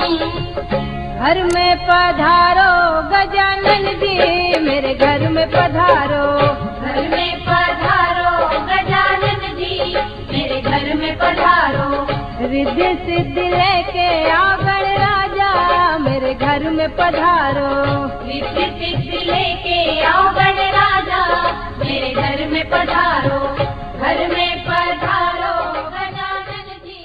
घर में पधारो गजानन जी, मेरे घर में पधारो। घर में पधारो गजानन जी, मेरे घर में पधारो। रिद्धि सिद्धि लेके आओ गणराजा, मेरे घर में पधारो। रिद्धि सिद्धि लेके आओ गणराजा, मेरे घर में पधारो। घर में पधारो गजानन जी।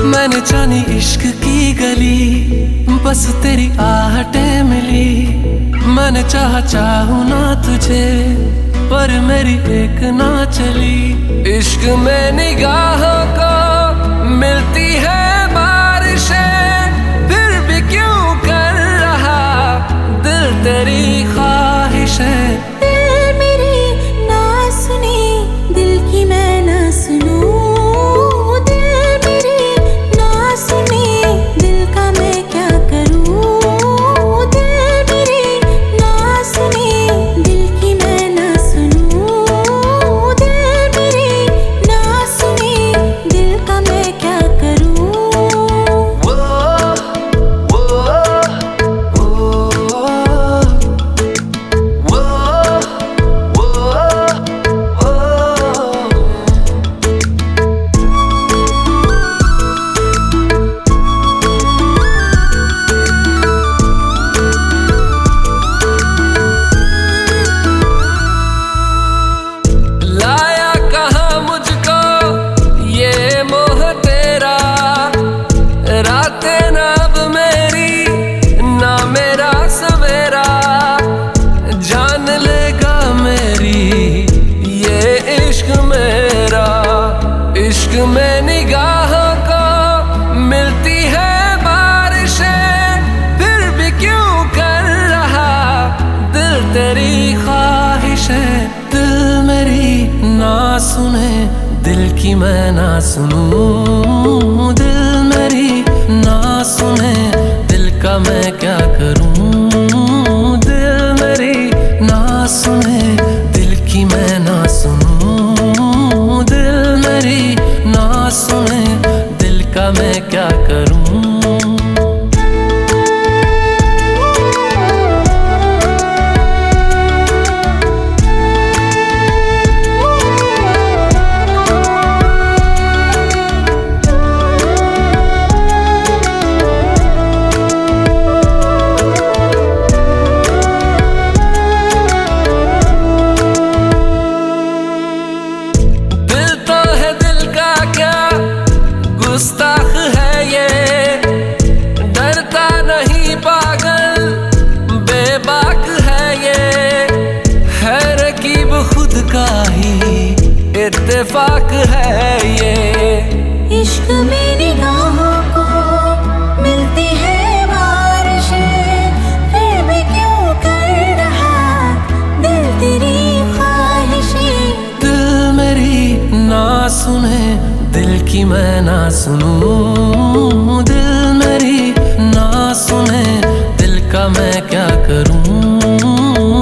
मैंने जानी इश्क की गली, बस तेरी आहटें मिली। मैंने चाहूँ ना तुझे, पर मेरी एक ना चली। इश्क में निगाहों को मिलती है बारिशें, फिर भी क्यों कर रहा दिल तेरी ख्वाहिशें। दिल मेरी ना सुनी, दिल की मैं ना सुनूं। इश्क में निगाहों को मिलती है बारिशें, फिर भी क्यों कर रहा दिल तेरी ख्वाहिशें। दिल मेरी ना सुने, दिल की मैं ना सुनूं। दिल मेरी ना सुने, दिल का मैं क्या करूं। दिल मेरी ना सुने, दिल की मैं ना सुनूं। दिल मेरी ना सुने, दिल का मैं क्या करूं। गुस्ताख इत्तेफाक है ये। इश्क में निगाहों को मिलती है बारिशें, फिर भी क्यों कर रहा दिल तेरी ख्वाहिशें। दिल मेरी ना सुने, दिल की मैं ना सुनूं। दिल मेरी ना सुने, दिल का मैं क्या करूं।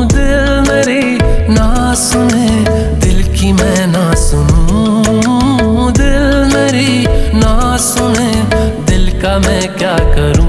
दिल मेरी ना सुने, दिल की मैं ना सुनूं। दिल मेरी ना सुने, दिल का मैं क्या करूं।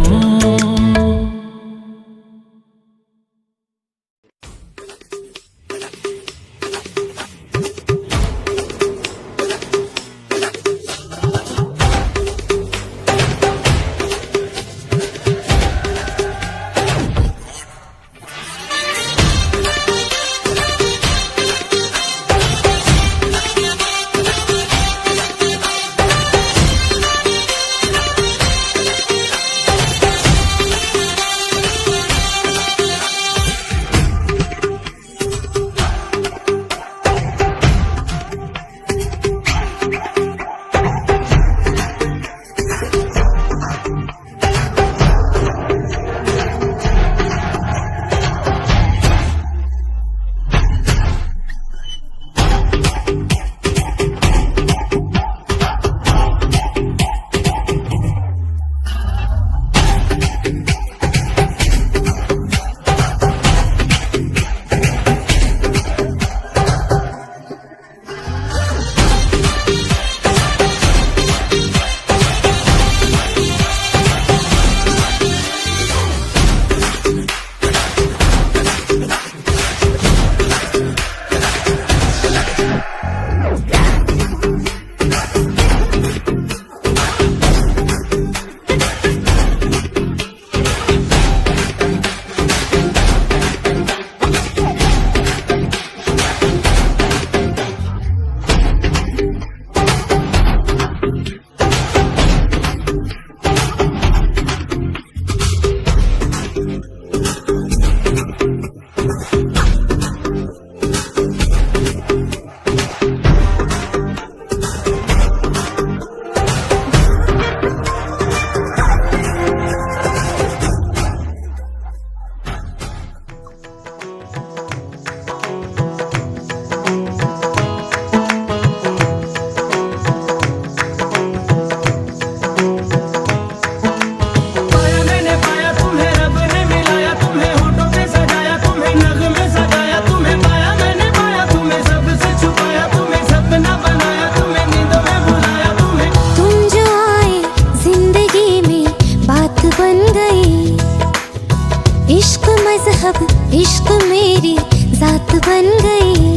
इश्क मेरी जात बन गई।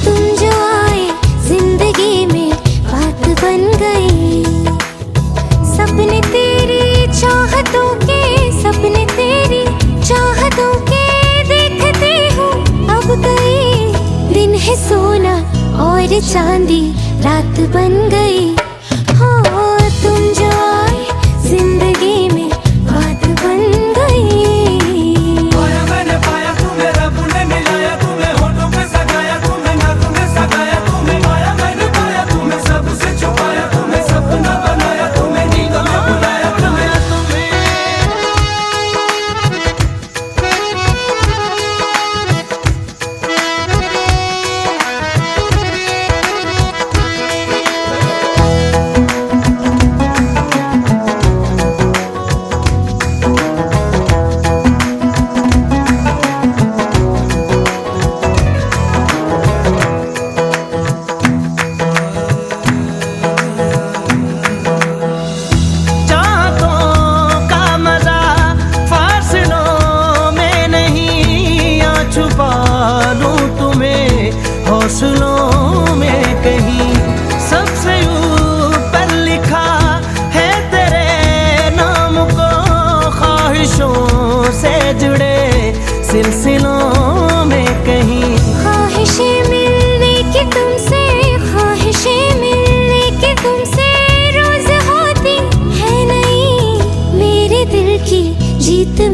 तुम जो आए जिंदगी में बात बन गई। सपने तेरी चाहतों के, सपने तेरी चाहतों के देखते हूँ अब गई। दिन है सोना और चांदी रात बन गई। हो तुम जो आए जिंदगी में बात बन गई।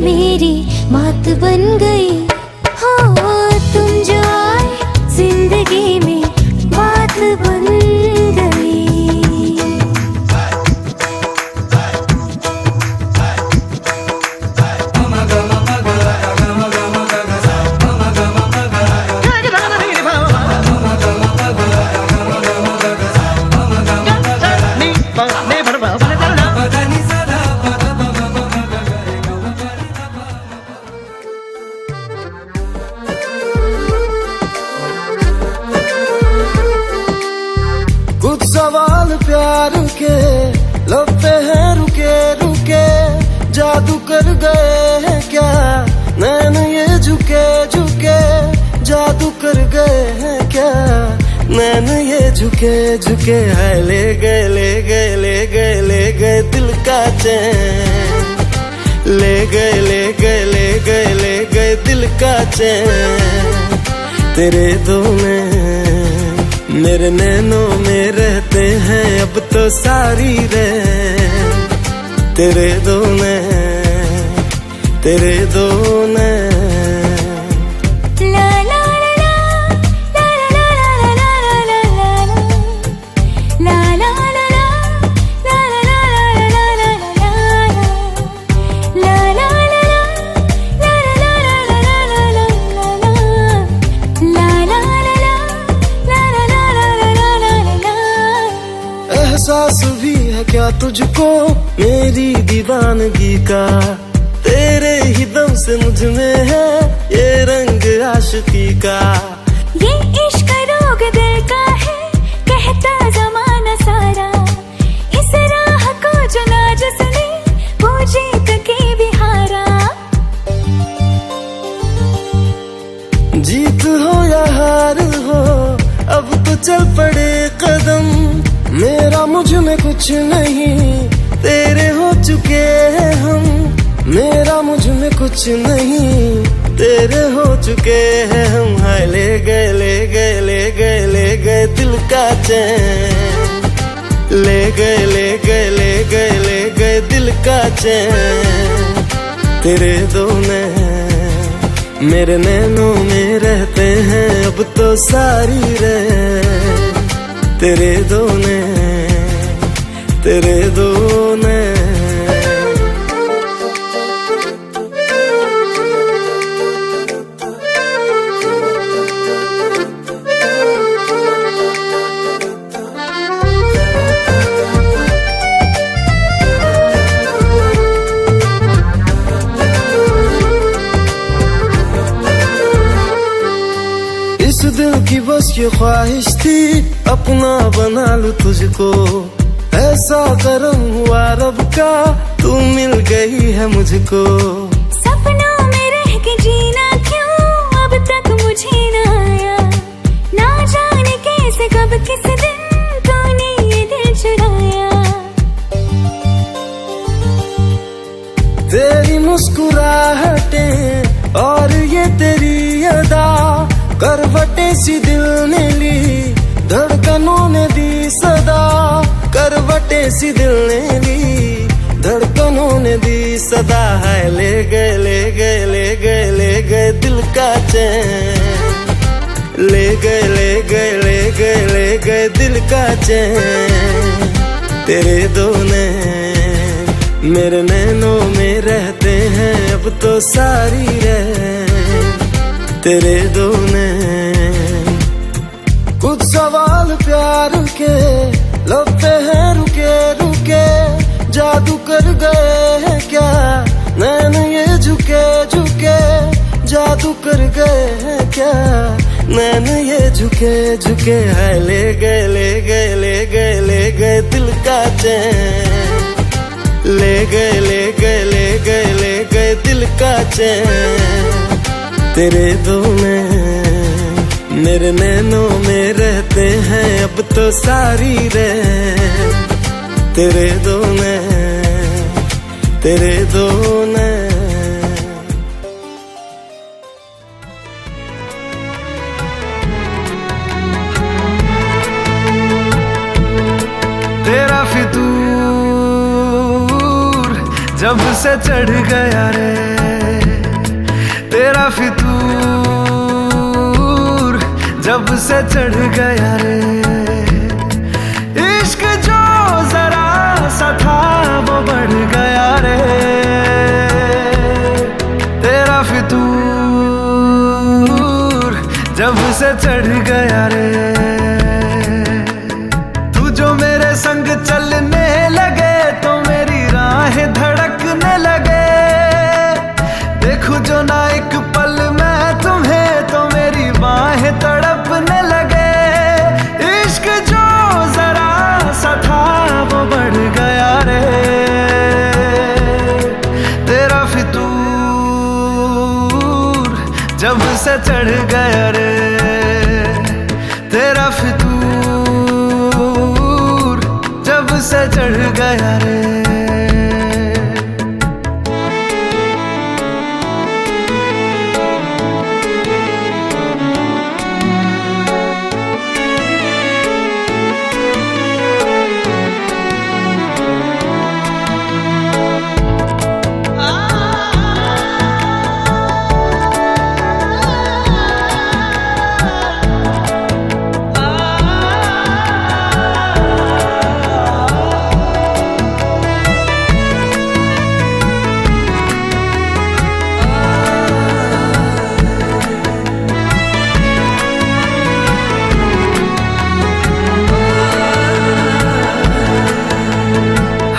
मेरी बात बन गई। हो तुम जो आए जिंदगी में बात बन गई। कुछ सवाल प्यार के लब पे हैं रुके रुके, जादू कर गए हैं क्या नैन ये झुके झुके, जादू कर गए हैं क्या नैन ये झुके झुके। है ले गए ले गए ले गए ले गए दिल का चैन, ले गए ले गए ले गए ले गए दिल का चैन। तेरे दो मेरे नैनों में रहते हैं अब तो सारी रैन। तेरे दो तेरे दो ला ला ला ला ला ला ला ला ला ला ला ला एहसास भी है क्या तुझको मेरी दीवानगी का, तेरे ही दम से मुझ में है ये रंग आशिकी का। ये इश्क रोग दिल का है कहता जमाना सारा, इस राह को चुना जिसने वो जीत के भी हारा। जीत हो या हार हो अब तो चल पड़े कदम, मेरा मुझ में कुछ नहीं तेरे हो चुके हैं हम। मेरा मुझ में कुछ नहीं तेरे हो चुके हैं हम। हाय ले गए ले गए ले गए ले गए दिल का चैन, ले गए ले गए ले गए ले गए दिल का चैन। तेरे दो मेरे नैनों में रहते हैं अब तो सारी रैन। तेरे दो तेरे दो इस दिल की बस ये ख्वाहिश थी अपना बना लूं तुझको, ऐसा करम हुआ रब का तू मिल गई है मुझको। सपनों में रह के जीना क्यों अब तक मुझे ना आया, ना जाने कैसे कब किस दिन तूने ये दिल चुराया। तेरी मुस्कुराहटें और ये तेरी अदा, करवटें सी दिल ने ली धड़कनों ने दी सदा। करवटें सी दिल ने ली धड़कनों ने दी सदा। है ले गए ले गए ले गए ले गए दिल का चैन, ले गए ले गए ले गए ले गए दिल का चैन। तेरे दो मेरे नैनों में रहते हैं अब तो सारी रैन। तेरे दो कुछ सवाल प्यार के लब पे हैं रुके रुके, जादू कर गए हैं क्या नैन ये झुके झुके, जादू कर गए हैं क्या नैन ये झुके झुके। है ले गए ले गए ले गए ले गए दिल का चैन, ले गए ले गए ले गए ले गए दिल का चैन। तेरे दो मेरे नैनों में रहते हैं अब तो सारी रैन। तेरे दो तेरे दो तेरा फितूर जब से चढ़ गया रे, तेरा फितूर जब से चढ़ गया रे, इश्क जो जरा सा था वो बढ़ गया रे। तेरा फितूर जब से चढ़ गया रे, तू जो मेरे संग चलने लगे तो मेरी राहें धड़कने लगे। देखूं जो ना एक पल मैं तुम्हें तो मेरी बाहें तड़पने लगे। इश्क जो जरा सा था वो बढ़ गया रे। तेरा फितूर जब से चढ़ गया रे, तेरा फितूर जब से चढ़ गया रे।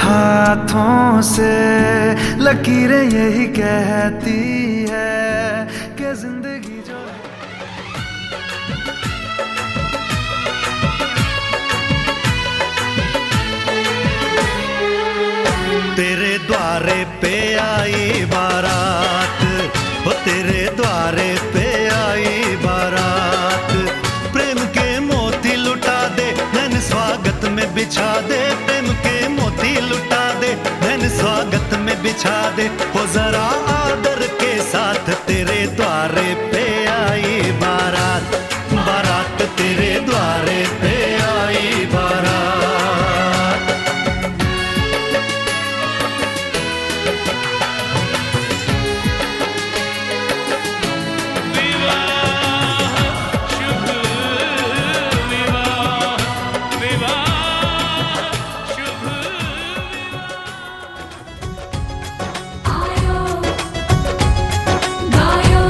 हाथों से लकीरें यही कहती है कि जिंदगी जो तेरे द्वारे पे आई बारात, वो तेरे द्वारे पे आई बारात। प्रेम के मोती लुटा दे नैन स्वागत में बिछा दे, प्रेम के मोती लुटा दे नैन स्वागत में बिछा दे। वो जरा आदर के साथ तेरे द्वारे पे आई बारात, बारात तेरे द्वारे पे आई बारात। गायो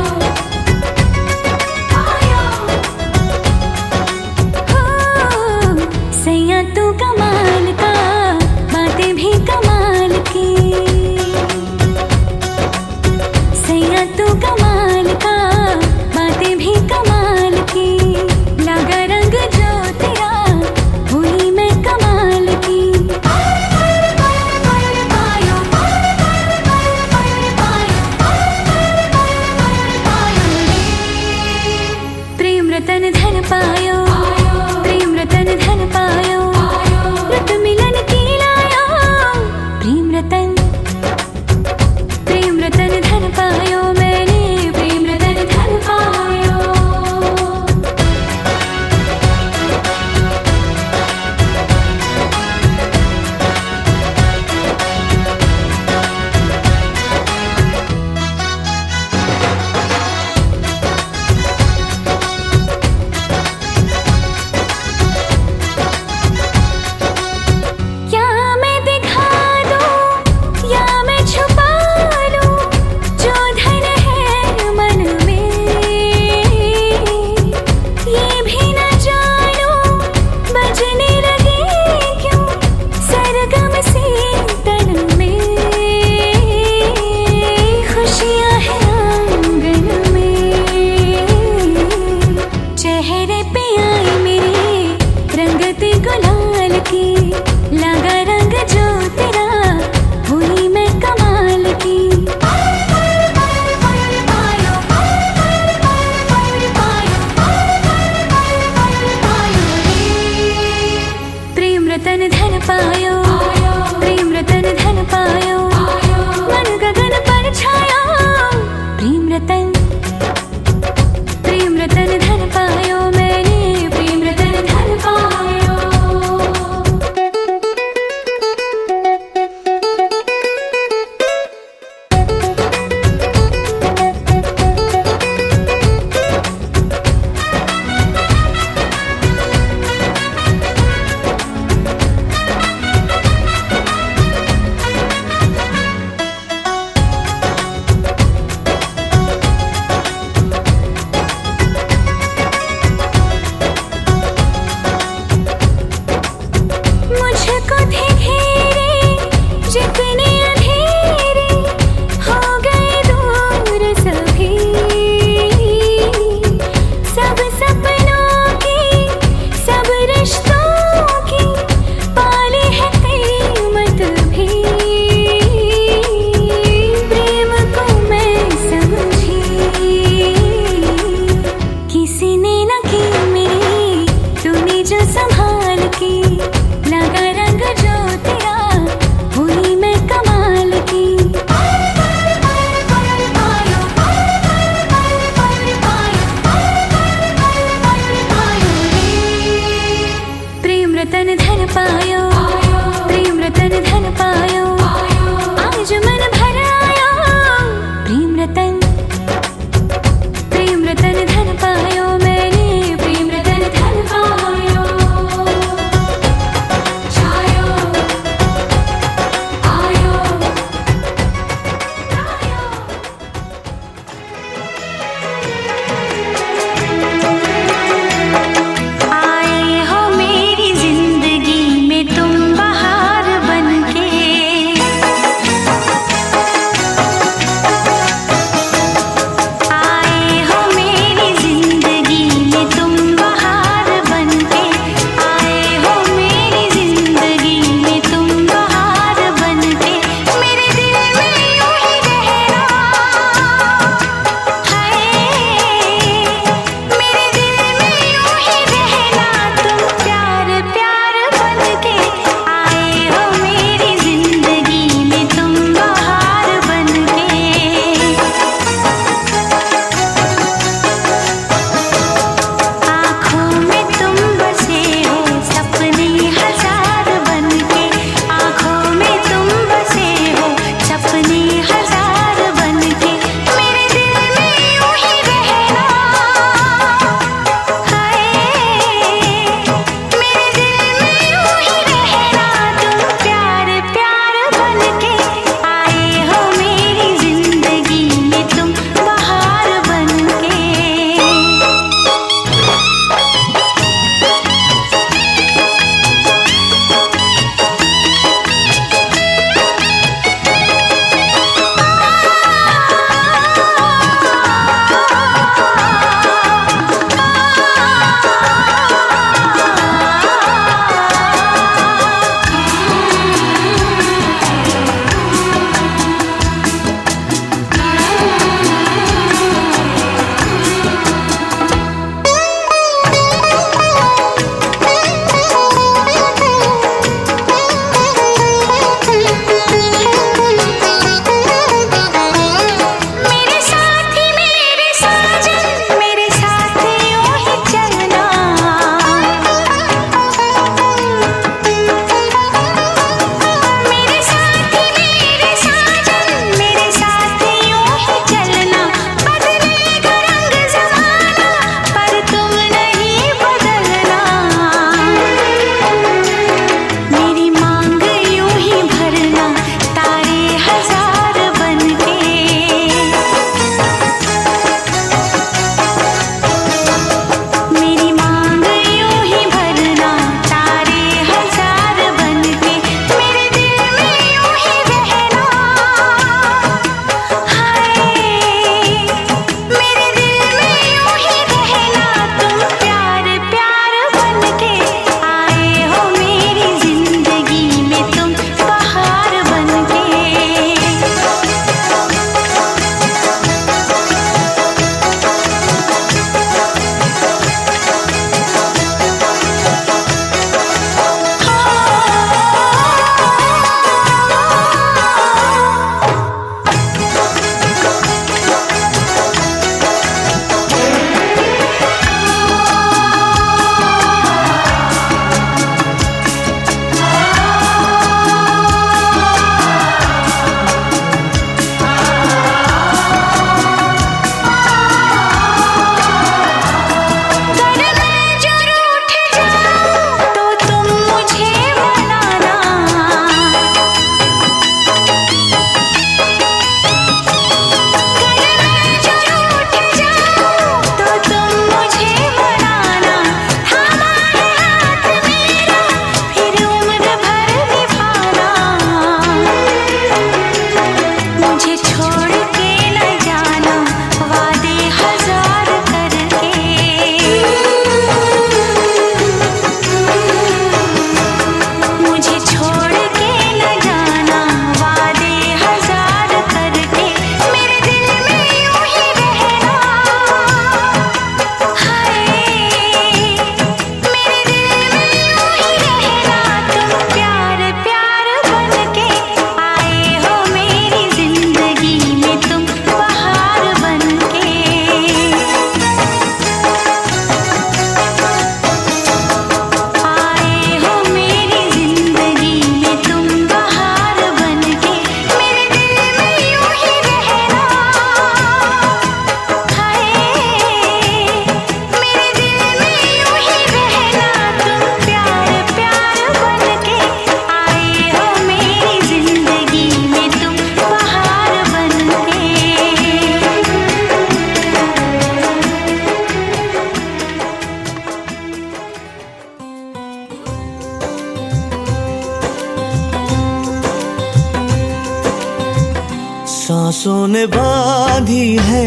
सांसों ने बांधी है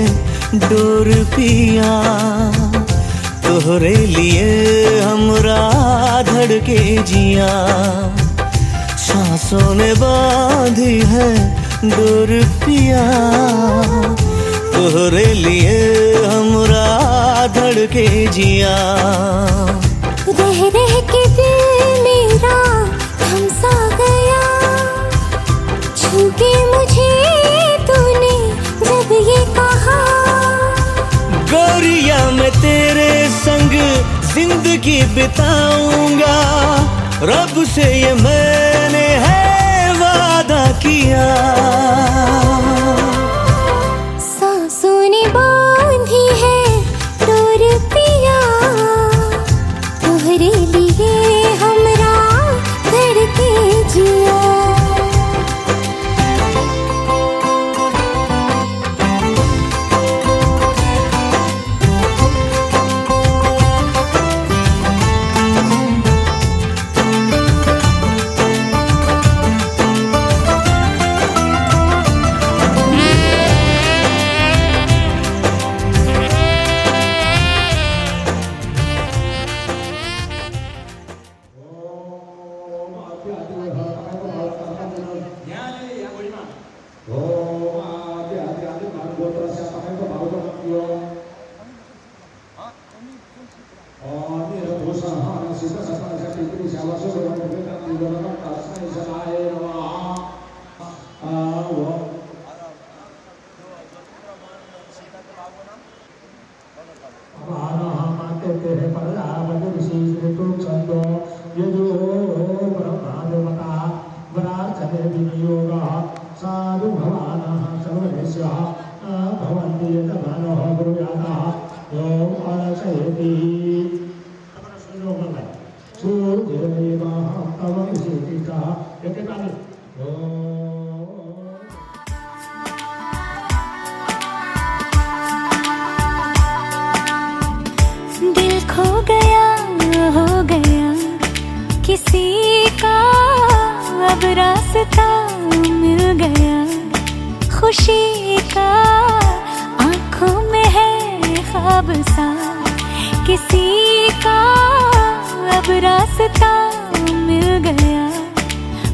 डोर पिया, तोहरे लिए हमरा धड़के जिया। सांसों ने बांधी है डोर पिया, तोहरे लिए हमरा धड़के जिया। रह रह के दिल मेरा थम सा गया, छूके मुझे तूने जब ये कहा। गोरिया मैं तेरे संग जिंदगी बिताऊंगा, रब से ये मैंने है वादा किया। सांसों ने बांधी है डोर पिया, तोहरे लिए हमरा धड़के जिया। साधु भवानः सर्वदेश्यः भवन्ति यजमानः गुरुयातः ओम अरचयति सूर्यदेवः तव विशेषितः यज्ञकाले दिल खो गया हो गया किसी का, अब रास्ता मिल गया खुशी का। आँखों में है ख्वाब सा किसी का, अब रास्ता मिल गया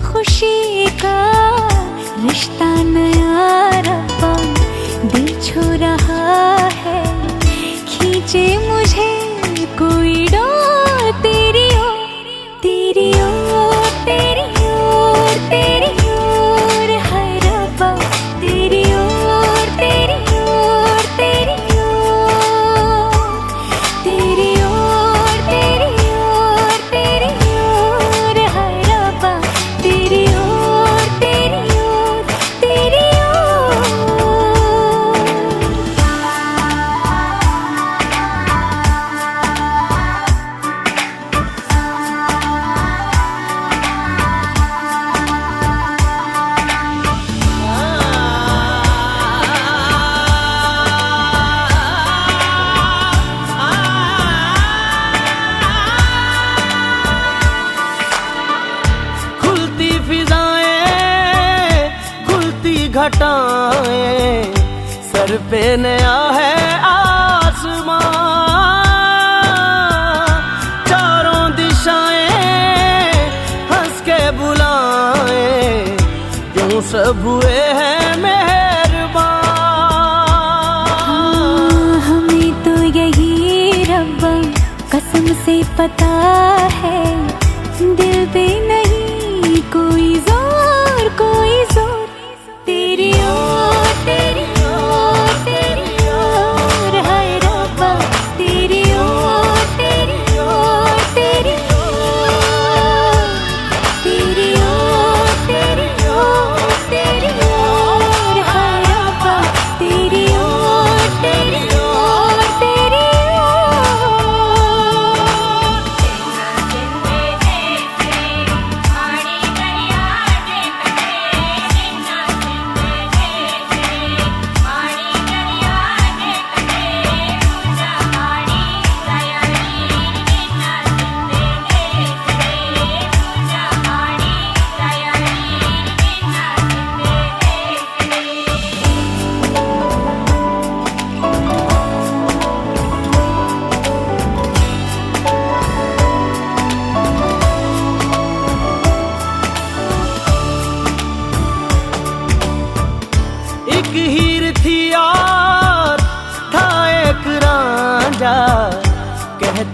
खुशी का। रिश्ता नया रब्बा दिल छू रहा है, खींचे मुझे कोई डोर तेरी ओर, तेरी ओर, तेरी ओर, तेरी ओर है रब्बा, तेरी ओर, तेरी ओर, तेरी ओर, तेरी ओर, तेरी ओर, तेरी ओर है रब्बा, तेरी ओर, तेरी ओर, तेरी ओर। खुलती फिजाएं खुलती घटाएं, सर पे नया है आसमां। चारों दिशाएं हंस के बुलाएं, क्यों सब हुए हैं मेहरबान। हमें तो यही रब्बा कसम से पता है, दिल पे नहीं कोई जोर, कोई जोर। तेरी ओर, तेरी ओर, तेरी ओर है रब्बा, तेरी ओर, तेरी ओर, तेरी ओर, तेरी ओर, तेरी ओर, तेरी ओर है रब्बा, तेरी ओर, तेरी ओर, तेरी ओर।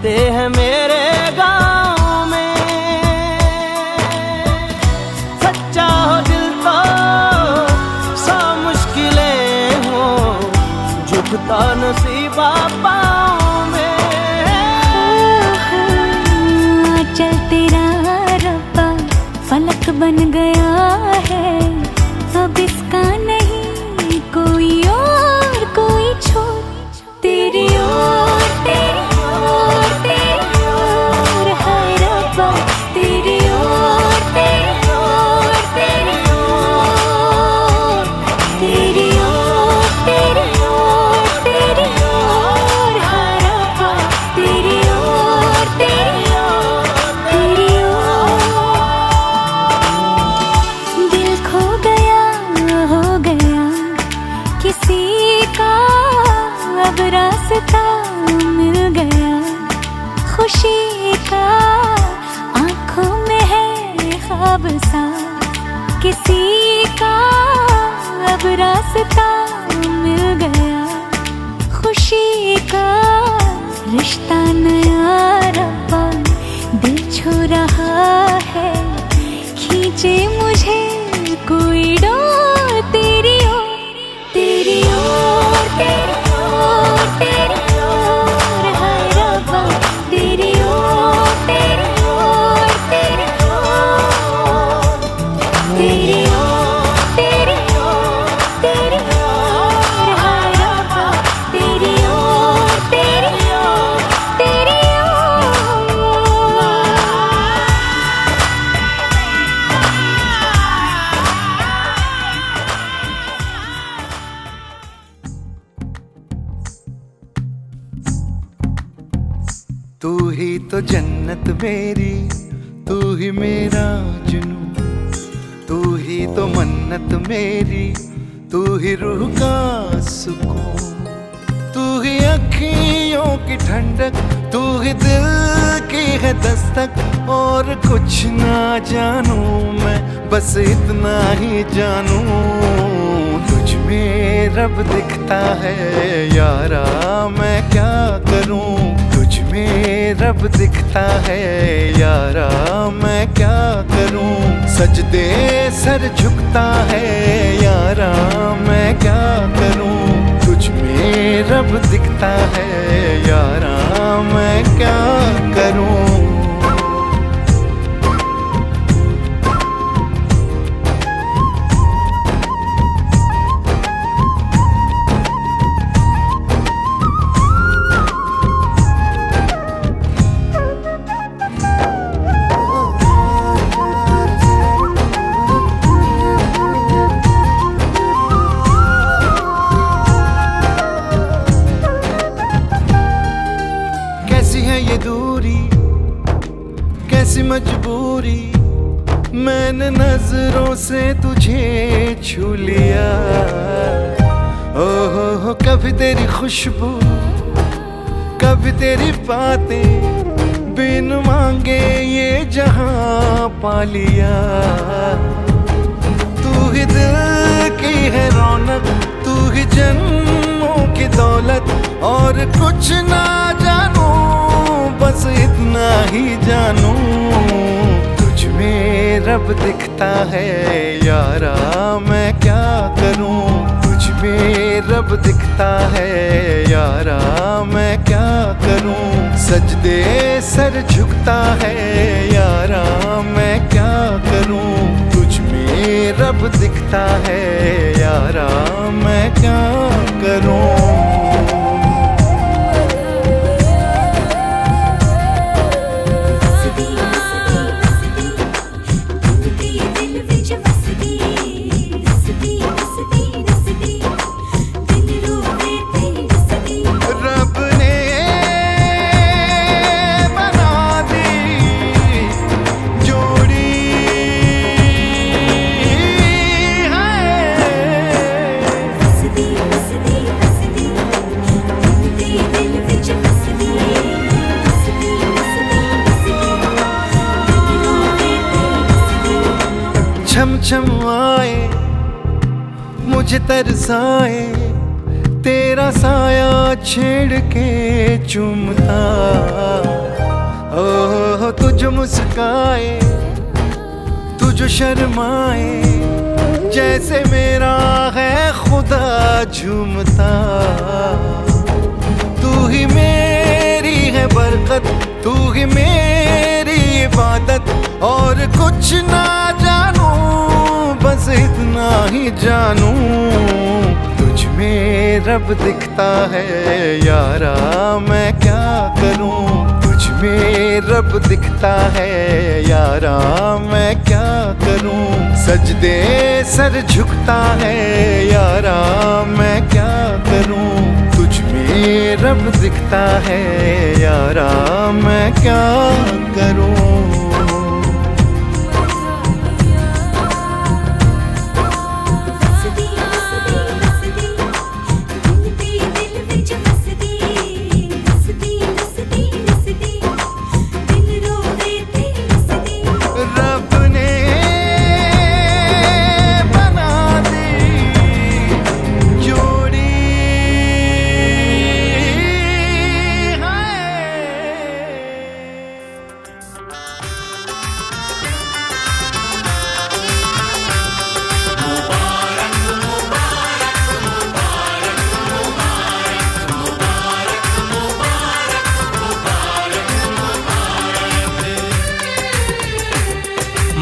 आते हैं मेरे गाँव में। सच्चा हो दिल तो सौ मुश्किलें हो, झुकता नसीबा पाँव में। चल तेरा रब्बा फलक बन गया है, अब इसका नहीं कोई और कोई छोर। तेरी ओर तेरी ओर तेरी ओर है रब्बा, तेरी ओर तेरी ओर तेरी ओर, तेरी ओर तेरी ओर तेरी ओर है रब्बा, तेरी ओर तेरी ओर तेरी ओर। दिल खो गया हो गया किसी का, अब रास्ता मिल गया खुशी का। आँखों में है ख्वाब सा किसी का, अब रास्ता मिल गया खुशी का। रिश्ता नया रब्बा दिल छू रहा है, खींचे मुझे कोई डोर। तेरी ओर तेरी ओर तेरी ओर तेरी ओर है रब्बा, तेरी ओर तेरी ओर तेरी ओर, तेरी ओर तेरी ओर तेरी ओर है रब्बा, तेरी ओर तेरी ओर तेरी ओर। तू ही तो जन्नत मेरी, तू ही मेरा जुनून, तू ही तो मन्नत मेरी, तू ही रूह का सुकून। तू ही अखियों की ठंडक, तू ही दिल की है दस्तक। और कुछ ना जानू मैं, बस इतना ही जानू, तुझ में रब दिखता है यारा, मैं क्या करूं। तुझ में रब दिखता है यारा, मैं क्या करूं। सजदे सर झुकता है यारा, मैं क्या करूं। तुझ में रब दिखता है यारा, मैं क्या करूं। ये दूरी कैसी मजबूरी, मैंने नजरों से तुझे छू लिया। ओहो कभी तेरी खुशबू, कभी तेरी बातें, बिन मांगे ये जहां पा लिया। तू ही दिल की है रौनक, तू ही जन्मों की दौलत। और कुछ ना जानू, बस इतना ही जानू, तुझ में रब दिखता है यारा, मैं क्या करूं। तुझ में रब दिखता है यारा, मैं क्या करूं। सजदे सर झुकता है यारा, मैं क्या करूं। तुझ में रब दिखता है यारा, मैं क्या करूं। छम छम आए मुझे तरसाए, तेरा साया छेड़ के चूमता, ओह तुझ मुस्काए तुझ शर्माए, जैसे मेरा है खुदा झूमता। तू ही मेरी है बरकत, तू ही मेरी इबादत, और कुछ ना जानू बस इतना ही जानू, तुझ में रब दिखता है यारा मैं क्या करूं। तुझ में रब दिखता है यारा मैं क्या करूं। सजदे सर झुकता है यारा मैं क्या करूं। तुझ में रब दिखता है यारा मैं क्या करूं।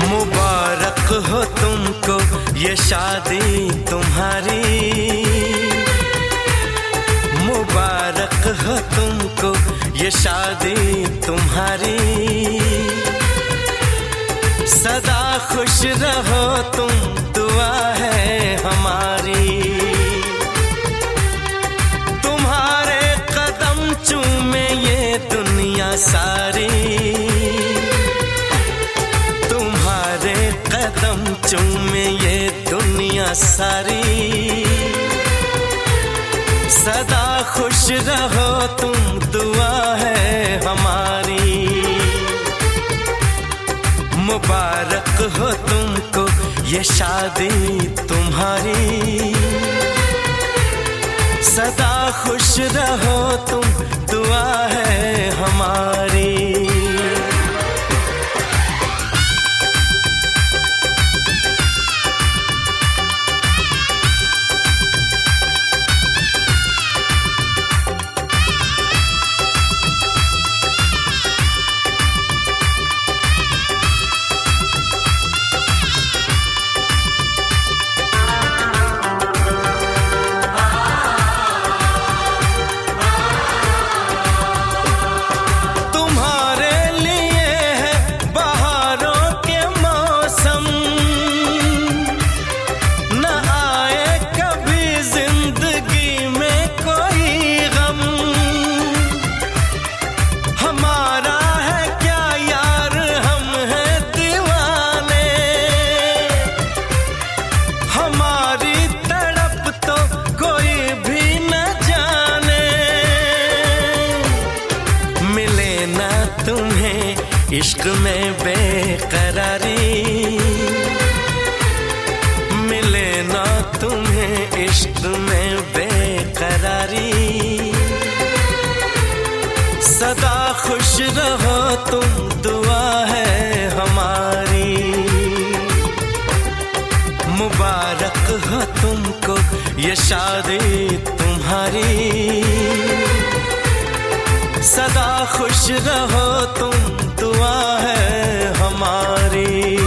मुबारक हो तुमको ये शादी तुम्हारी, मुबारक हो तुमको ये शादी तुम्हारी। सदा खुश रहो तुम दुआ है हमारी। तुम्हारे कदम चूमे ये दुनिया सारी, कदम चूमे ये दुनिया सारी। सदा खुश रहो तुम दुआ है हमारी। मुबारक हो तुमको ये शादी तुम्हारी। सदा खुश रहो तुम दुआ है हमारी। इश्क में बेकरारी मिले ना तुम्हें, इश्क में बेकरारी। सदा खुश रहो तुम दुआ है हमारी। मुबारक हो तुमको ये शादी तुम्हारी। सदा खुश रहो तुम दुआ है हमारी।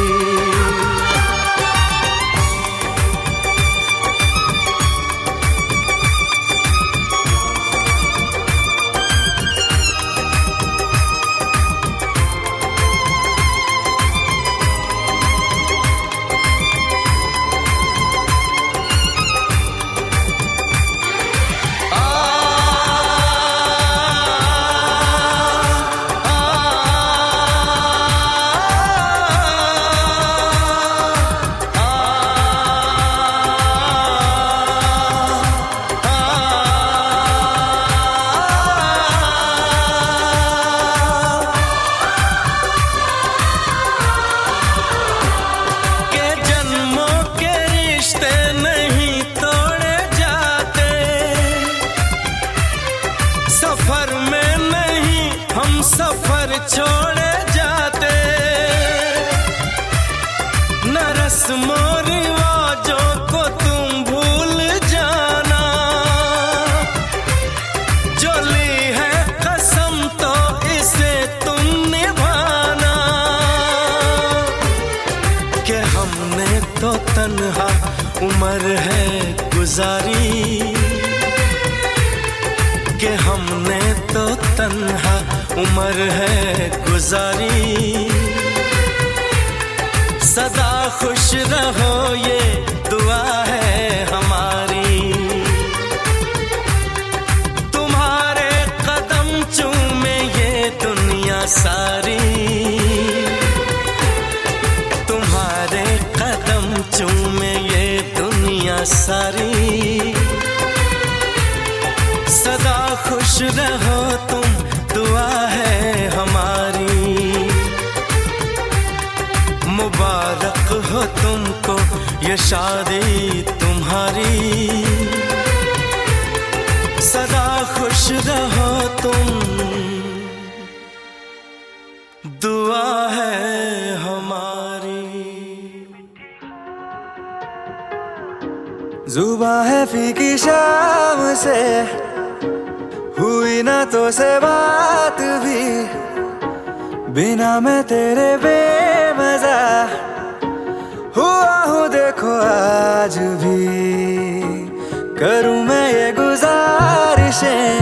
उम्र है गुजारी कि हमने तो तन्हा उम्र है गुजारी। सदा खुश रहो ये दुआ है हमारी, तुम्हारे कदम चूमे ये दुनिया सारी, तुम्हारे कदम चूमे ये दुनिया सारी। सदा खुश रहो तुम दुआ है हमारी, मुबारक हो तुमको ये शादी तुम्हारी। सदा खुश रहो तुम दुआ है हमारी। जुबां है फीकी शाम से, हुई ना तो से बात भी, बिना मैं तेरे बेमजा हुआ हूँ देखो आज भी। करूँ मैं ये गुजारिशें,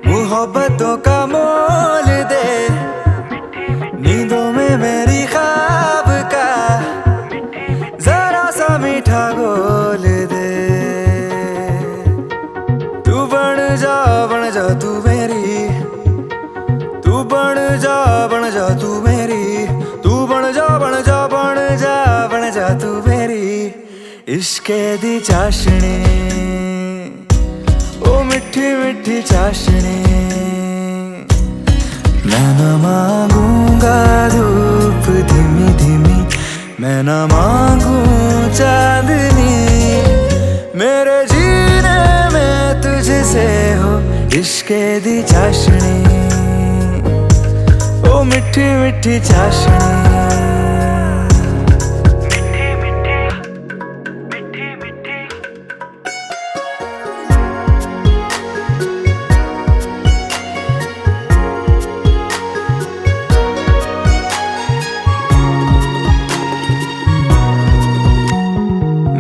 मोहब्बतों का मोल दे, नींदों में मेरी ख्वाब का जरा सा मीठा घोल दे। तू बन जा तू मेरी, तू बन जा तू मेरी, तू बन जा तू मेरी। इश्के दी चाशनी ओ मिठी मिठी चाशनी, मैं न मांगूंगा धूप धीमी धीमी, मैं न मांगू चांदनी। मेरे जीने में तुझसे हो इश्के दी चाशनी, ओ मिठी मिठी चाशनी।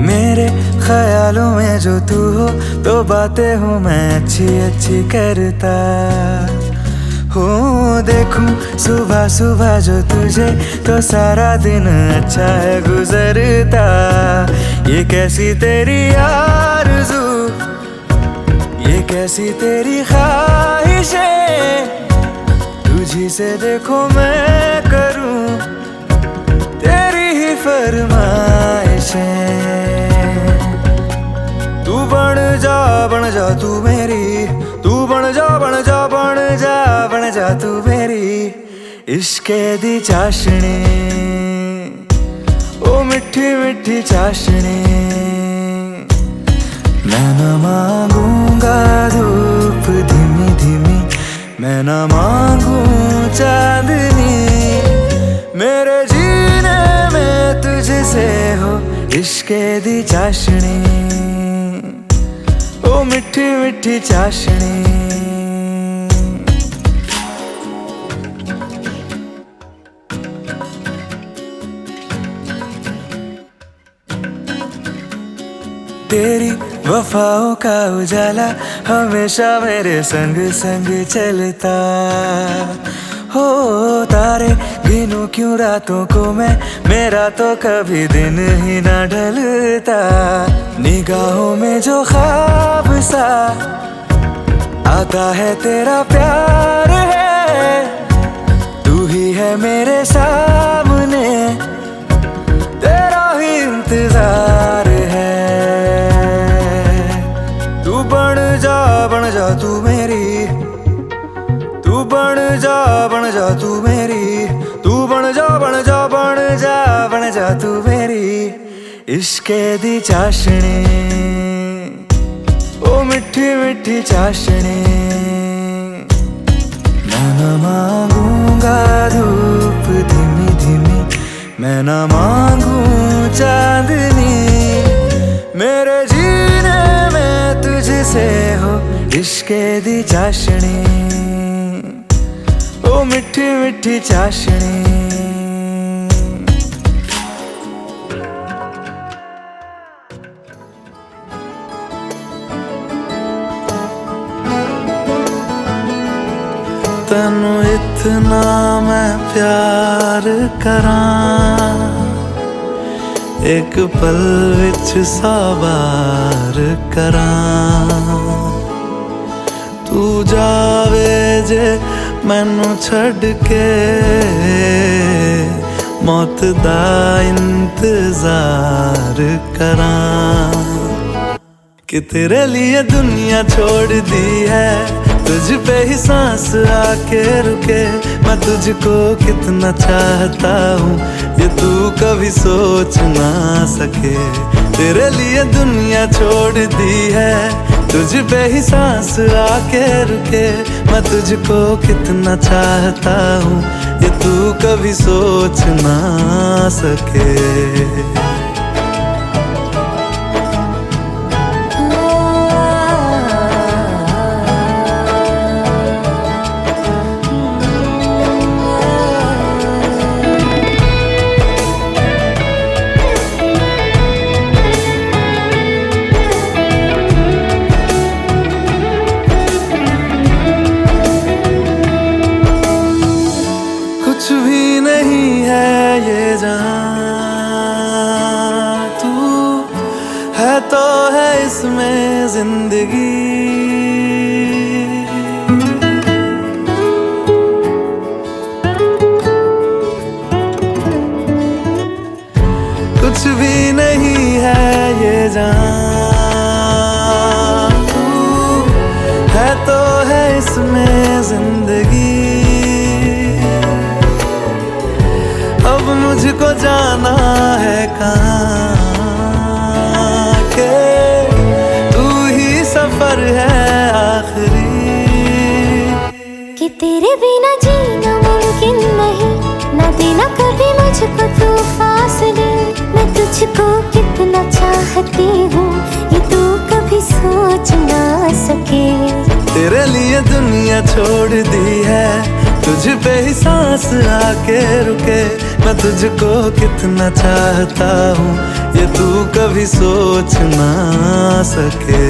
मेरे ख्यालों में जो तू हो तो बातें हूँ मैं अच्छी अच्छी करता हो। देखूं सुबह सुबह जो तुझे तो सारा दिन अच्छा है गुजरता। ये कैसी तेरी आरज़ू, ये कैसी तेरी ख्वाहिशें, तुझी से देखो मैं करूं तेरी ही फरमाइशें। तू बन जा तू मेरी, तू बन जा तू मेरी। इश्के दी चाशनी ओ मिठी मिठी चाशनी, मैं न मांगूंगा धूप धीमी धीमी, मैं न मांगू चांदनी। मेरे जीने में तुझसे हो इश्के दी चाशनी, ओ मिठी मिठी चाशनी। तेरी वफाओं का उजाला हमेशा मेरे संग संग चलता हो। तारे गिनूं क्यों रातों को मैं, मेरा तो कभी दिन ही ना ढलता। निगाहों में जो ख्वाब सा आता है तेरा प्यार है, तू ही है मेरे सामने, तेरा ही इंतजार है। तू बन जा तू मेरी, तू बन जा तू मेरी, तू बन जा तू मेरी। इश्के दी चाशनी ओ मिठी मिठी चाशनी, मैं न मांगूंगा धूप धीमी धीमी, मैं न मांगू चांदनी। मेरे जीने में तुझसे हो इश्के दी चाशनी, ओ मिठी मिठी चाशनी। तैनू इतना मैं प्यार करां, एक पल विच 100 बार करां। तू जावे जे मैनू छड़ के, मौत दा इंतजार करां। कि तेरे लिए दुनिया छोड़ दी है, तुझ पे ही सांस आके रुके। मैं तुझको कितना चाहता हूँ ये तू कभी सोच ना सके। तेरे लिए दुनिया छोड़ दी है, तुझ पे ही सांस आके रुके। मैं तुझको कितना चाहता हूँ ये तू कभी सोच ना सके। कुछ भी नहीं है ये जहां, तू है तो है इसमें जिंदगी। कुछ भी नहीं है ये जहां, तू है तो है इसमें जिंदगी। अब मुझको जाना है कहाँ के तू ही सफर है आखिरी। कि तेरे बिना जीना मुमकिन नहीं, ना देना कभी मुझको तू फासले। मैं तुझको कितना चाहती हूँ ये तू कभी सोच ना सके। तेरे लिए दुनिया छोड़ दी है, तुझ पे ही सांस आके रुके। मैं तुझको कितना चाहता हूँ ये तू कभी सोच ना सके।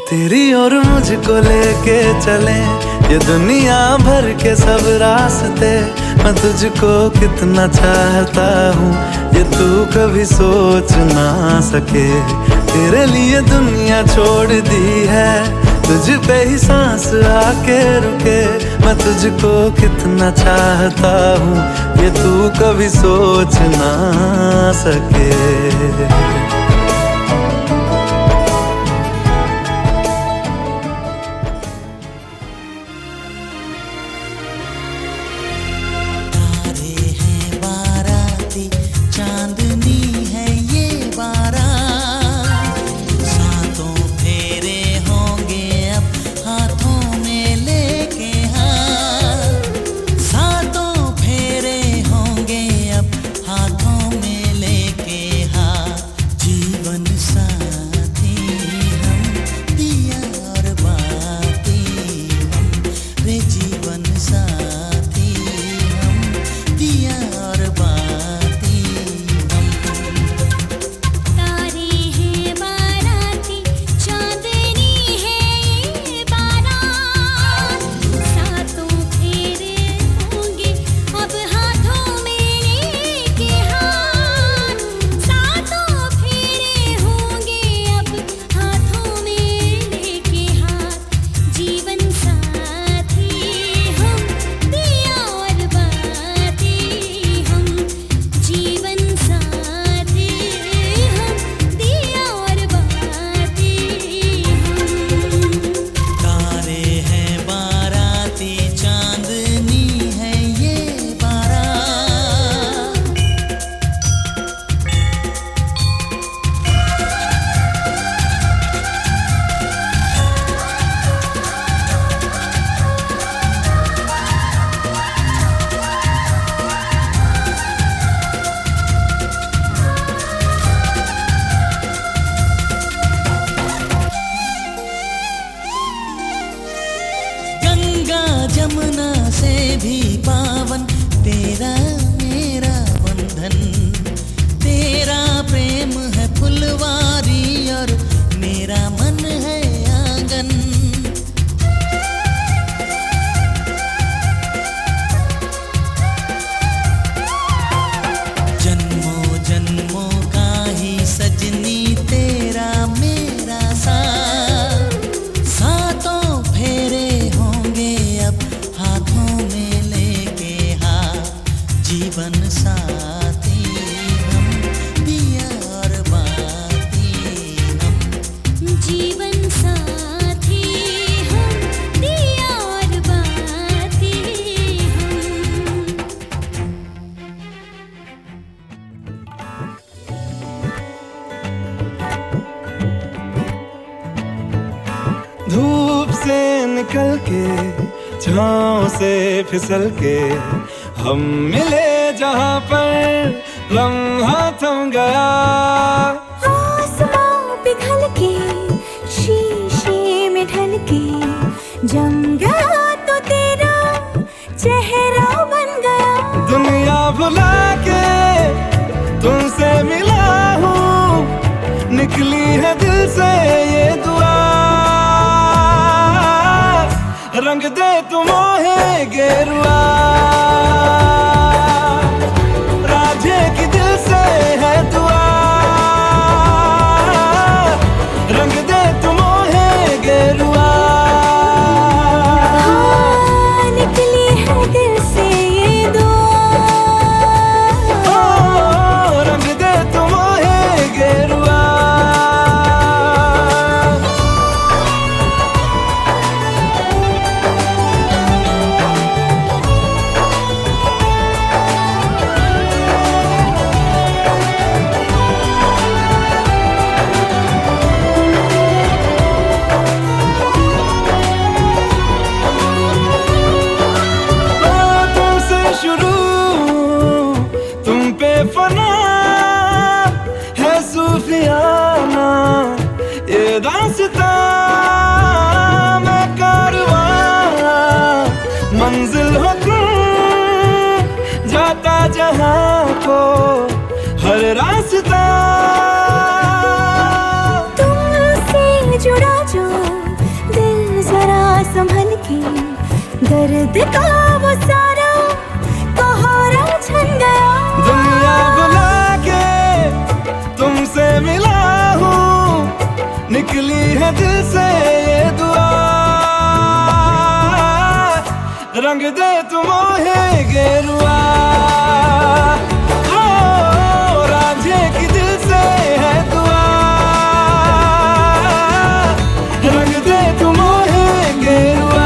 तेरी और मुझको लेके चले ये दुनिया भर के सब रास्ते। मैं तुझको कितना चाहता हूँ ये तू कभी सोच ना सके। तेरे लिए दुनिया छोड़ दी है, तुझ पे ही सांस आके रुके। मैं तुझको कितना चाहता हूँ ये तू कभी सोच ना सके। चांदनी है ये बारात, सातों फेरे होंगे अब हाथों में लेके हाथ। सातों फेरे होंगे अब हाथों में लेके हाथ। जीवन साथी हम दिया और बाती हम रे। जीवन साथी हम दिया और बाती। तेरा मेरा बंधन, तेरा प्रेम है फुलवारी और मेरा मन है आंगन। जन्मों जन्मों का ही सजनी तेरा मेरा साथ, सातों फेरे होंगे अब हाथों में लेके हाथ, जीवन साथी हम पिया और बाती हम, जीवन साथी हम दिया और बाती हम। धूप से निकल के छाँव से फिसल के हम मिले जहाँ पर लम्हा थम गया। आसमां पिघल के शीशे में ढल के जम गया तो तेरा चेहरा बन गया। दुनिया भुला के तुमसे मिला हूँ, निकली है दिल से ये दुआ। रंग दे तू मोहे गेरुआ, राझे की दिल से है दुआ। रंग दे तू मोहे गेरुआ, हाँ, निकली है दिल से ये दुआ। ओ, रंग दे तू मोहे गेरुआ। तुमसे शुरू तुम पे फना है सूफियाना ये दास्तां। मैं कारवां मंजिल हो तुम, जाता जहाँ को हर रास्ता। तुमसे जुड़ा जो दिल जरा संभल के, दर्द का वो सारा कोहरा छन गया। दुनिया बुला के तुमसे मिला हूँ, निकली है दिल से ये दुआ। रंग दे तू मोहे गेरुआ, ओ, राझे की दिल से है दुआ। रंग दे तू मोहे गेरुआ।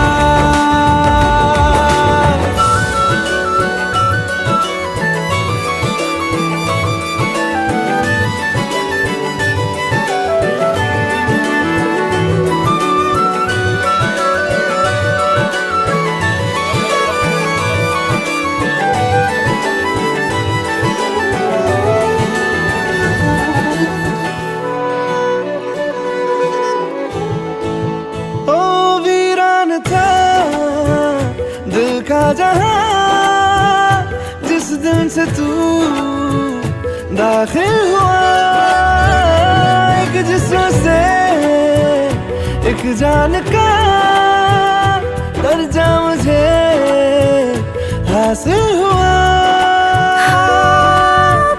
ओ वीरान था दिल का जहां, जिस दिन से तू दाखिल हुआ। एक जिस्म से एक जान का दर्जा मुझे हासिल हुआ।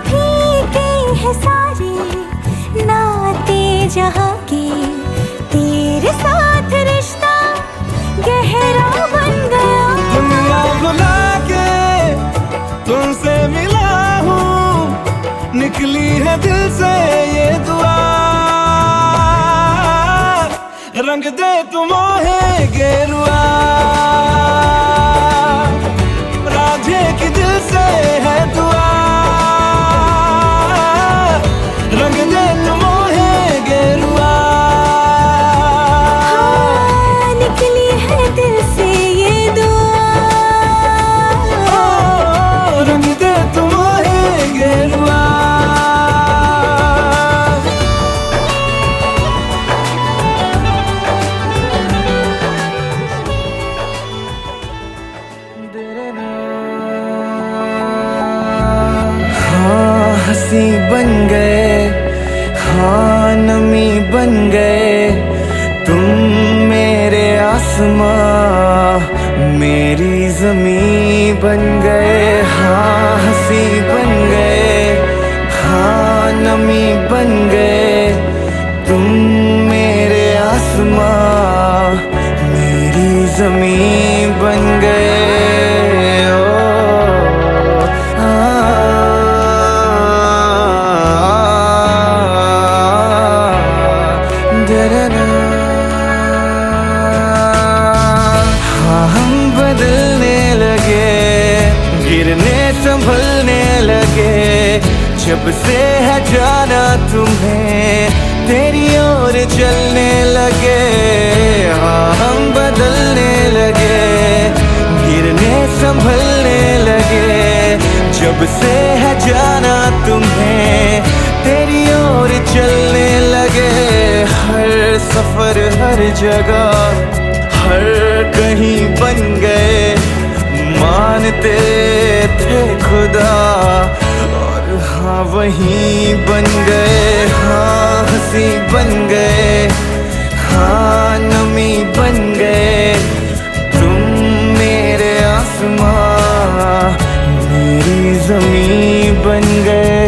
फीके हैं सारे नाते जहाँ के, तेरे साथ रिश्ता गहरा बन गया। दुनिया भुला के तुमसे मिला हूँ, निकली है दिल से ये दुआ। रंग दे तू मोहे गेरुआ, राझे की दिल से है दुआ। रंग दे तू मोहे गेरुआ, हाँ, निकली है दिल से ये दुआ। ओ, रंग दे तू मोहे गेरुआ। हंसी बन गए, हाँ नमी बन गए तुम मेरे आसमां मेरी ज़मीं बन गए। हाँ हंसी बन गए, हाँ नमी बन गए तुम मेरे आसमां मेरी ज़मीं बन गए। संभलने लगे जब से है जाना तुम्हें तेरी ओर चलने लगे। हाँ हम बदलने लगे, गिरने संभलने लगे जब से है जाना तुम्हें तेरी ओर चलने लगे। हर सफर हर जगह हर कहीं बन गए मानते थे खुदा और हाँ वहीं बन गए। हाँ हंसी बन गए, हाँ नमी बन गए तुम मेरे आसमां मेरी ज़मीं बन गए।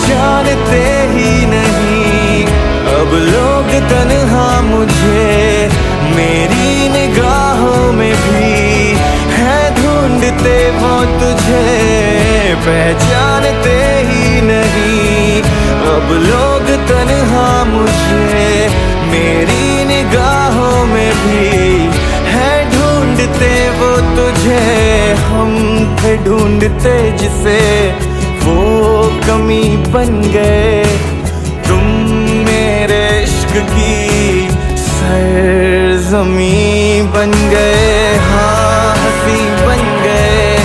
जानते ही नहीं अब लोग तन्हा मुझे मेरी निगाहों में भी है ढूंढते वो तुझे। पहचानते ही नहीं अब लोग तन्हा मुझे मेरी निगाहों में भी है ढूंढते वो तुझे। हम थे ढूंढते जिसे वो कमी बन गए तुम मेरे इश्क की सरज़मीं बन गए। हाँ हंसी बन गए,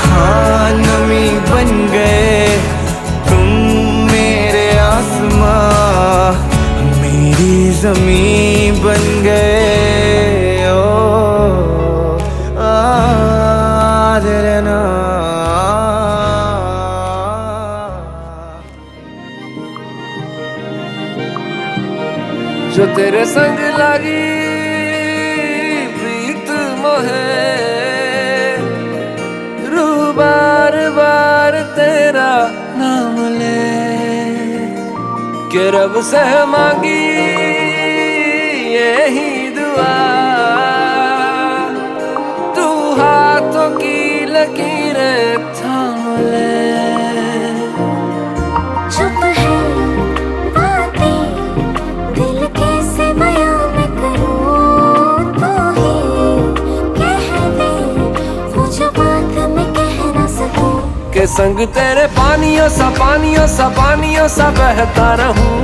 हाँ नमी बन गए तुम मेरे आसमां मेरी ज़मीं बन गए। जो तेरे संग लगी प्रीत मोहे रूह बार बार तेरा नाम ले के रब से मांगी यही दुआ तू हाथों की लकीरें थाम ले। चुप है बातें दिल कैसे बयां मैं करूं तो ही कह दे वो जो बात मैं कह ना सकूं। के संग तेरे पानियों सा बहता रहूं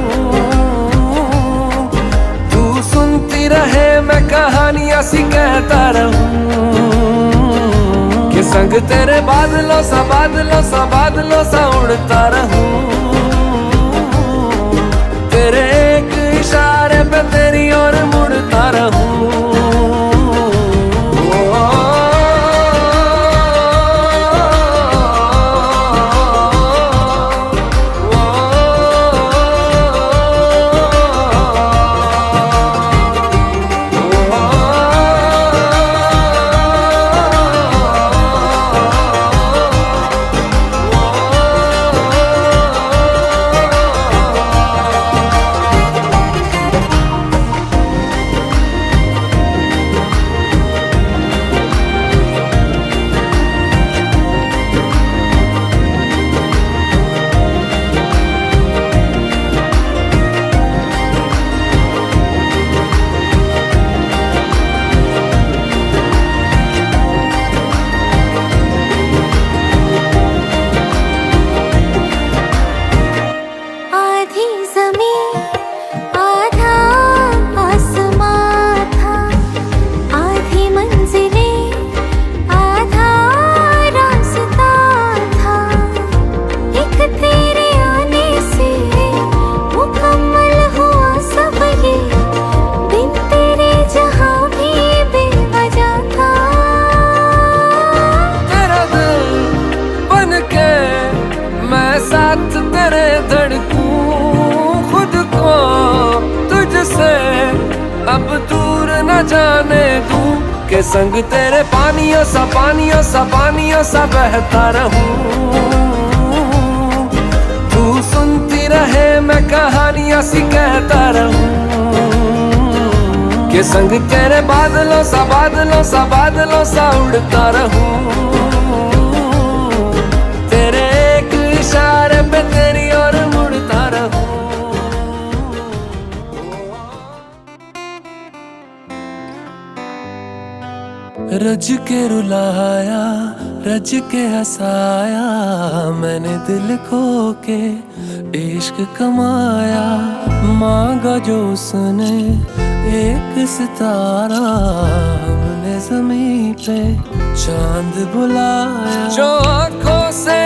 तू सुनती रहे मैं कहानियां सी कहता रहूं। के संग तेरे बादलों सा उड़ता रहूं तेरे एक इशारे पे तेरी ओर मुड़ता रहूं। साथ तेरे धड़कूं खुद को तुझसे अब दूर न जाने दूं के संग तेरे पानियों सा पानियों सा पानियों सा बहता रहूं। तू सुनती रहे मैं कहानियां सी कहता रहूं के संग तेरे बादलों सा बादलों सा बादलों सा उड़ता रहूं। तेरे एक इशारे पे तेरी ओर मुड़ता रहूं। रज के रुलाया रज के हंसाया मैंने दिल खो के इश्क कमाया। मांगा जो उसने एक सितारा हमने ज़मीं पे चांद बुलाया। जो आँखों से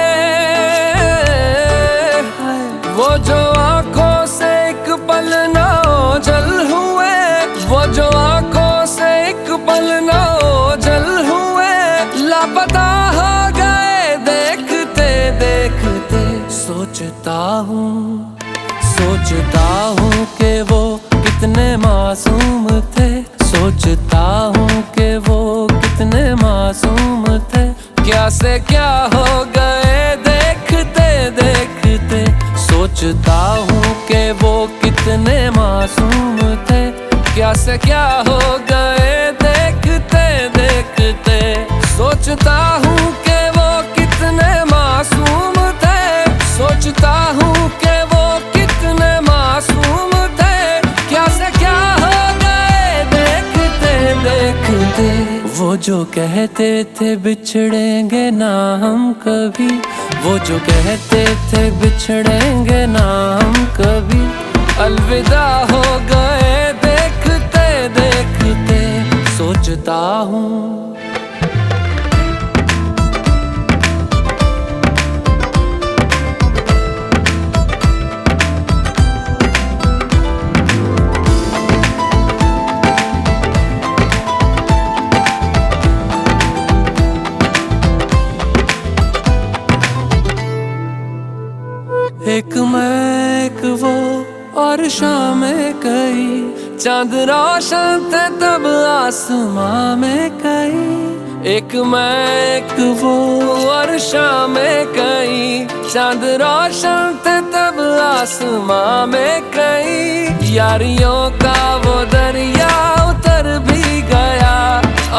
वो जो आँखों से एक पल ना ओझल हुए वो जो आँखों से एक पल ना ओझल हुए लापता हो गए देखते देखते। सोचता हूँ कि वो कितने मासूम थे सोचता हूँ कि वो कितने मासूम थे। क्या से क्या हो गए देखते देखते। सोचता हूँ कि वो कितने मासूम थे क्या से क्या हो गए देखते देखते। सोचता हूँ कि वो कितने मासूम थे सोचता हूँ कि वो कितने मासूम थे क्या से क्या हो गए देखते देखते। वो जो कहते थे बिछड़ेंगे ना हम कभी वो जो कहते थे बिछड़ेंगे ना हम कभी अलविदा हो गए देखते देखते। सोचता हूँ एक मैं एक वो और शामें कई चांद रोशन थे तब आसमां में कई। एक मैं एक वो और शामें कई चांद रोशन थे तब आसमां में कई। यारियों का वो दरिया उतर भी गया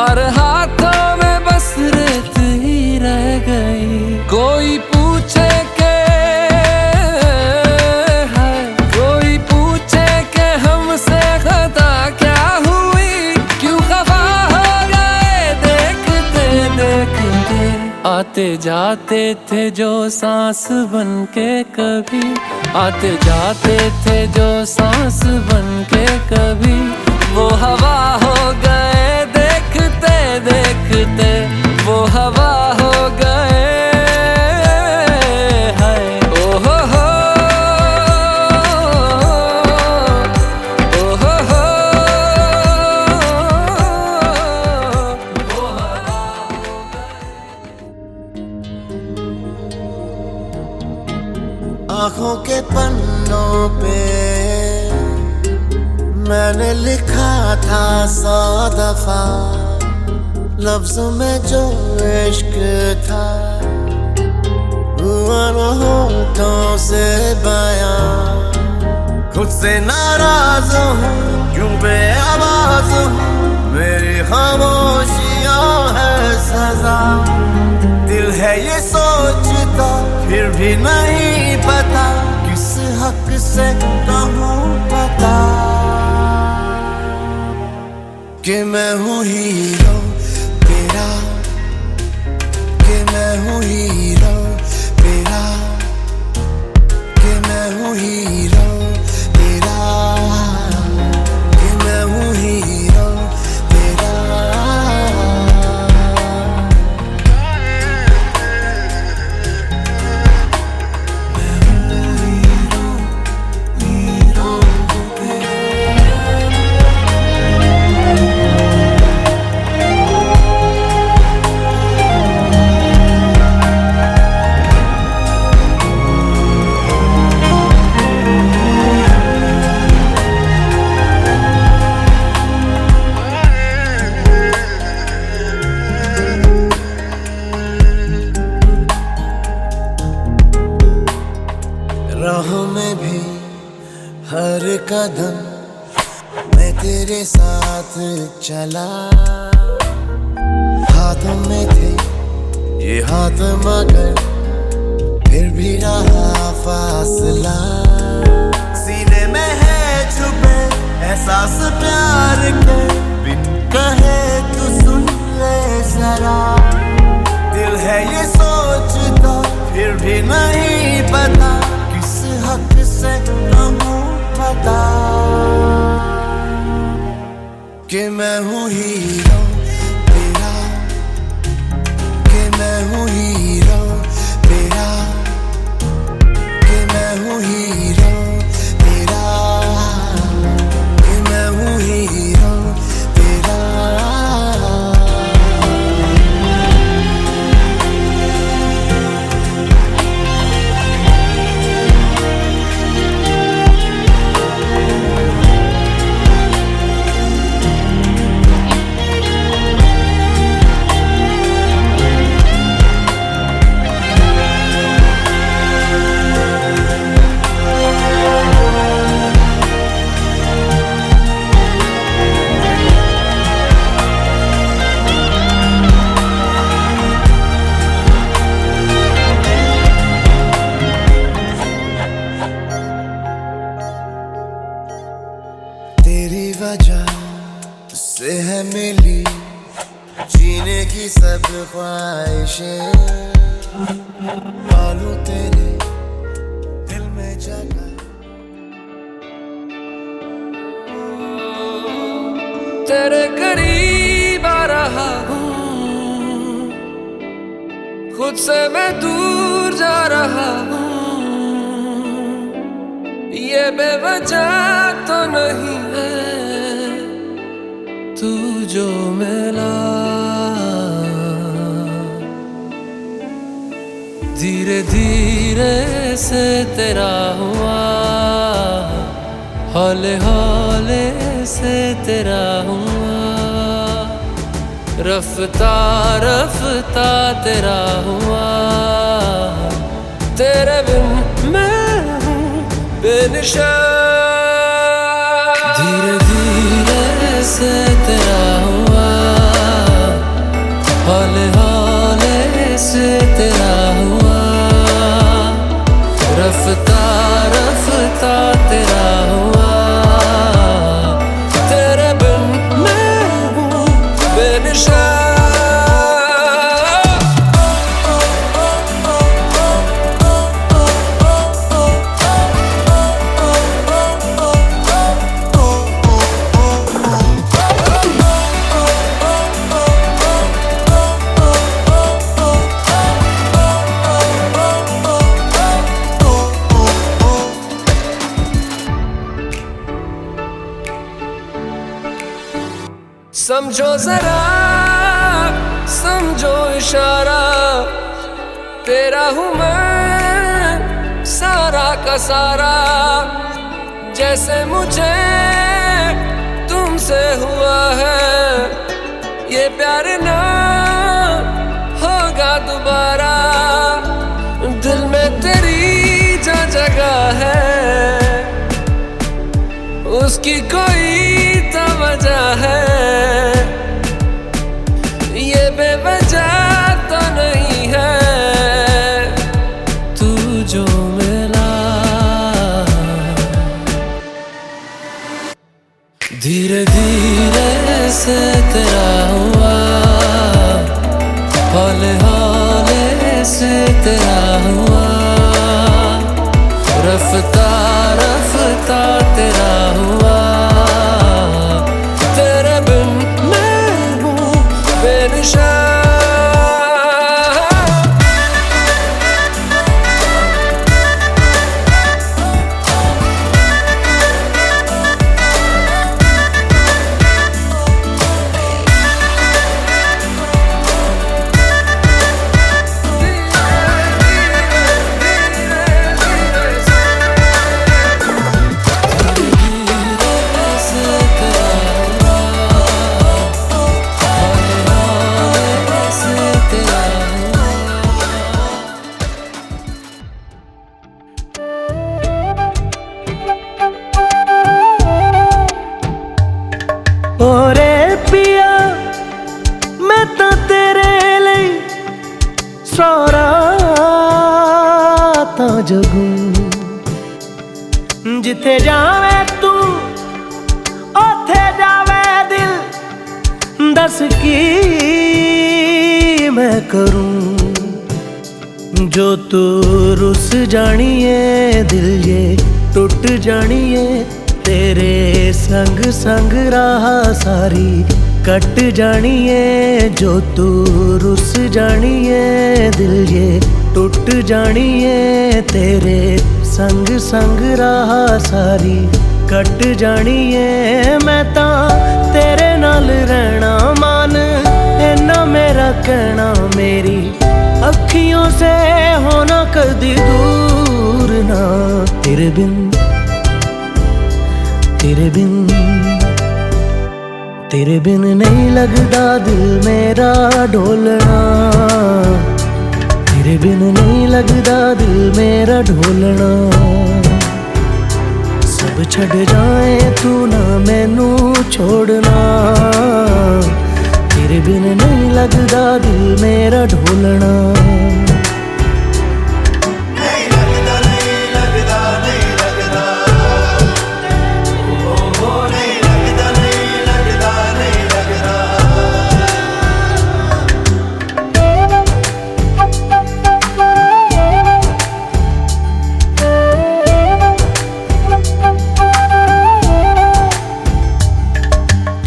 और हाथों में बस रेत ही रह गई। कोई पूछे आते जाते थे जो सांस बन के कभी आते जाते थे जो सांस बन के कभी वो हवा हो गए देखते देखते। वो हवा हो गए हाय ओ हो आँखों के पन्नों पे मैंने लिखा था 100 दफा लफ्ज़ों में जो इश्क था हुआ न होठों से बयां। खुद से नाराज हूँ क्यों बेआवाज़ हूँ मेरी खामोशियाँ है सजा। दिल है ये सोचता फिर भी नहीं पता किस हक से कहूँ पता कि मैं हूँ हीरो तेरा कि मैं हूँ हीरो तेरा कि मैं हूँ हीरो तेरा कि मैं हूँ हीरो तेरा। हर कदम मैं तेरे साथ चला, हाथों में थे ये हाथ मगर फिर भी रहा फासला। सीने में है छुपे एहसास प्यार के, बिन कहे तू सुन ले जरा। दिल है ये सोचता फिर भी नहीं पता, किस हक से कहूँ पता कि मैं हूँ हीरो तेरा, कि मैं हूँ हीरो तेरा, कि मैं हूँ हीरो तेरा, कि मैं हूँ हीरो तेरा। तेरी वजह से है मिली जीने की सब ख्वाहिशें, पालू तेरे दिल में जगह। तेरे करीब आ रहा हूँ, खुद से मैं दूर जा रहा हूँ। ये बेवजह तो नहीं है तू जो मिला, धीरे धीरे से तेरा हुआ, हौले हौले से तेरा हुआ, रफ्ता रफ्ता तेरा हुआ। तेरे बिन मैं हूँ बेनिशान, धीरे धीरे से तेरा हुआ, हौले हौले से तेरा हुआ, रफ्ता रफ्ता तेरा हुआ। तेरे बिन मैं हूँ बेनिशान। समझो जरा समझो इशारा, तेरा हूँ मैं सारा का सारा। जैसे मुझे तुमसे हुआ है ये प्यार ना होगा दोबारा। दिल में तेरी जो जगह है उसकी कोई तो वजह है, ये बेवजह तो नहीं है तू जो मिला। धीरे धीरे से तेरा हुआ, हौले हौले से तेरा हुआ, रफ्ता रफ्ता तेरा हुआ। तेरे बिन मैं हूँ बेनिशान। रातां जगूं जिथे जावे तू ओथे जावे दिल दस की मैं करूं जो तू रुस जानिए दिल ये टूट जानिए तेरे संग संग राह सारी कट जानिए जो तू रुस जानिए दिल ये टूट जानिए तेरे संग संग राह सारी कट जानिए मैं तां तेरे नाल रहना मान इन्ना मेरा कहना मेरी अखियों से होना कदी दूर ना तेरे बिन नहीं लगदा दिल मेरा ढोलना तेरे बिन नहीं लगदा दिल मेरा ढोलना सब छड़ जाए तू ना मैनू छोड़ना तेरे बिन नहीं लगदा दिल मेरा ढोलना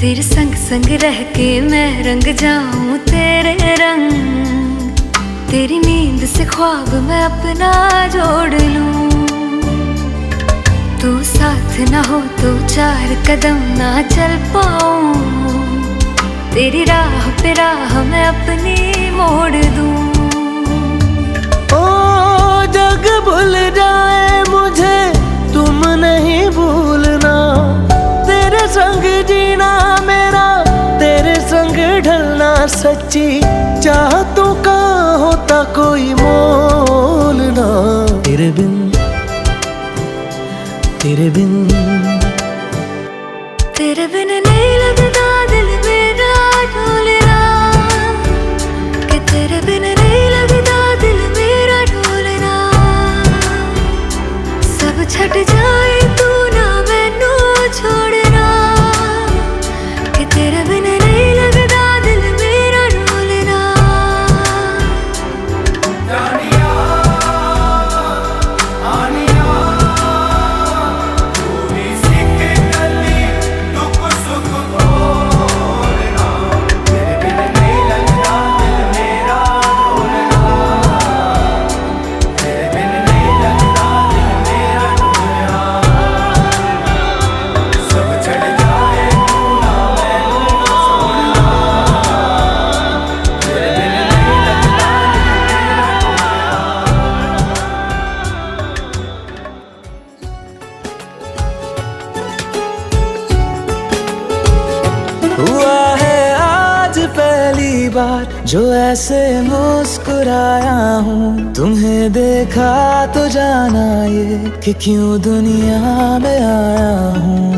तेरे संग संग रह के मैं रंग जाऊं तेरे रंग तेरी नींद से ख्वाब मैं अपना जोड़ लूं तू साथ ना हो तो चार कदम ना चल पाऊं तेरी राह पे राह मैं अपनी मोड़ दूं ओ जग भूल जाए मुझे तुम नहीं भूलना तेरे संग जीना मेरा तेरे संग ढलना सच्ची चाहतों का होता कोई मोल ना तेरे बिन नहीं लगदा दिल मेरा ढोलना कि तेरे बिन नहीं लगदा दिल मेरा ढोलना सब छट जाए तू ना मैनू छोड़ना कि तेरे बिन नहीं लगदा दिल मेरा ढोलना हुआ है आज पहली बार जो ऐसे मुस्कुराया हूँ तुम्हें देखा तो जाना ये कि क्यों दुनिया में आया हूँ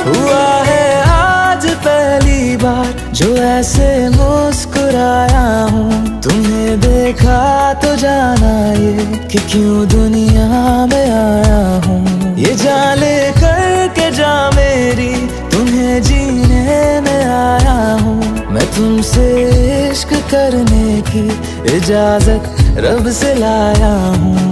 हुआ है आज पहली बार जो ऐसे मुस्कुराया हूँ तुम्हें देखा तो जाना ये कि क्यों दुनिया में आया हूँ ये जाले करके जा मेरी तुम्हें जीने में आया हूँ मैं तुमसे इश्क करने की इजाजत रब से लाया हूँ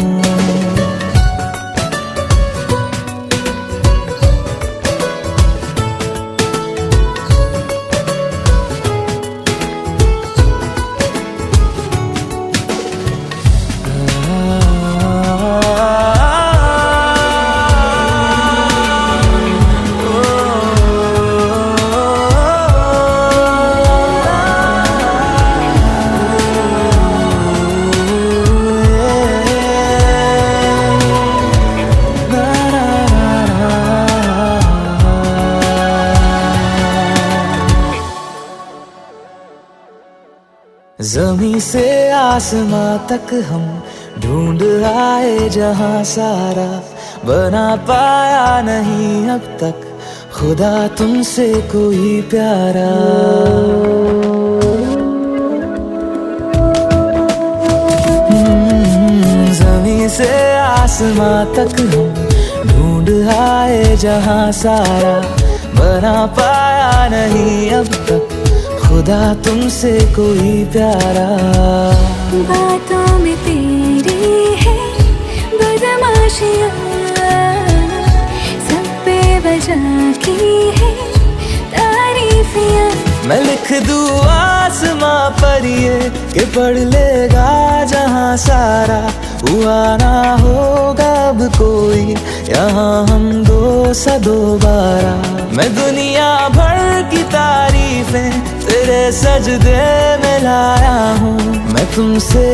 जमीं से आसमां तक हम ढूंढ आए जहां सारा, बना पाया नहीं अब तक खुदा तुमसे कोई प्यारा। जमीन से आसमां तक हम ढूंढ आए जहां सारा, बना पाया नहीं अब तक खुदा तुमसे कोई प्यारा। बातों में तेरी है बदमाशियाँ, सब पे वजह की है तारीफियाँ। मैं लिख दूँ आसमां पर ये कि पढ़ लेगा जहां सारा, हुआ ना होगा अब कोई यहाँ हम दो सा दोबारा। मैं दुनिया भर की तारीफें तेरे सजदे में लाया हूँ, मैं तुमसे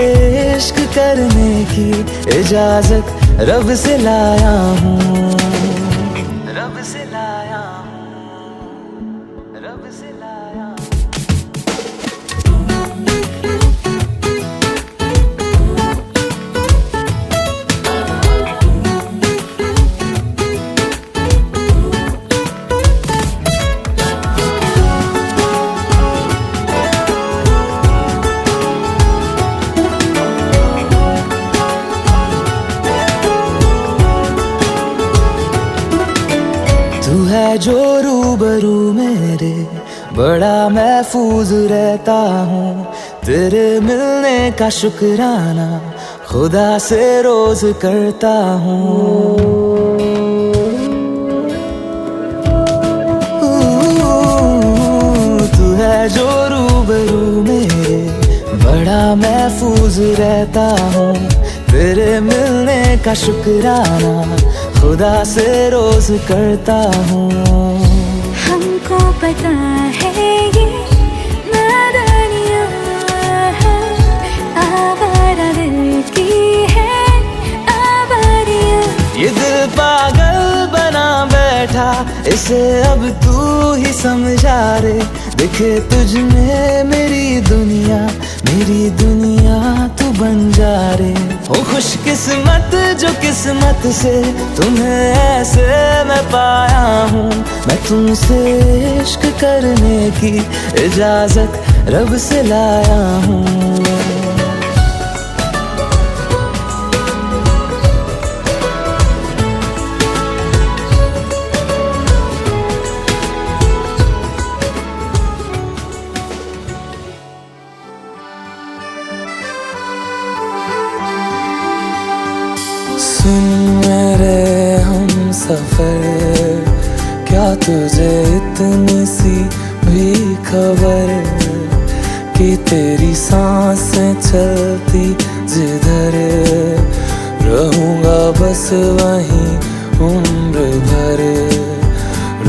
इश्क करने की इजाजत रब से लाया हूँ, रब से लाया हूँ, रब से लाया हूँ। तू है जो रूबरू मेरे, बड़ा महफूज रहता हूँ, तेरे मिलने का शुक्राना खुदा से रोज करता हूँ। तू है जो रूबरू मेरे, बड़ा महफूज रहता हूँ, तेरे मिलने का शुक्राना खुदा से रोज करता हूँ। हमको पता है ये नादानियाँ है, आवारा दिल की है आवारियाँ। ये दिल पागल बना बैठा, इसे अब तू ही समझा रे, दिखे तुझ में मेरी दुनिया तू बन जा रे। हो खुशकिस्मत जो किस्मत से तुम्हें ऐसे मैं पाया हूँ, मैं तुमसे इश्क करने की इजाजत रब से लाया हूँ। सुन मेरे हम सफर, क्या तुझे इतनी सी भी खबर कि तेरी सांसें चलती जिधर, रहूंगा बस वहीं उम्र भर,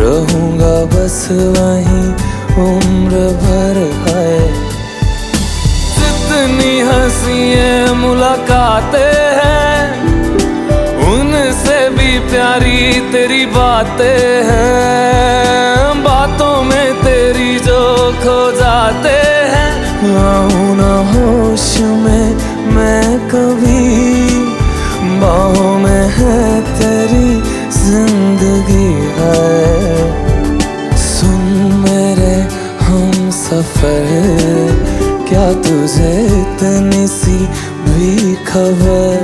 रहूंगा बस वहीं उम्र भर। है जितनी हंसियाँ मुलाकातें हैं, उनसे भी प्यारी तेरी बातें हैं, बातों में तेरी जो खो जाते हैं। आऊँ ना होश में मैं कभी, बाहों में है तेरी जिंदगी है। सुन मेरे हम सफर, क्या तुझे इतनी सी भी खबर।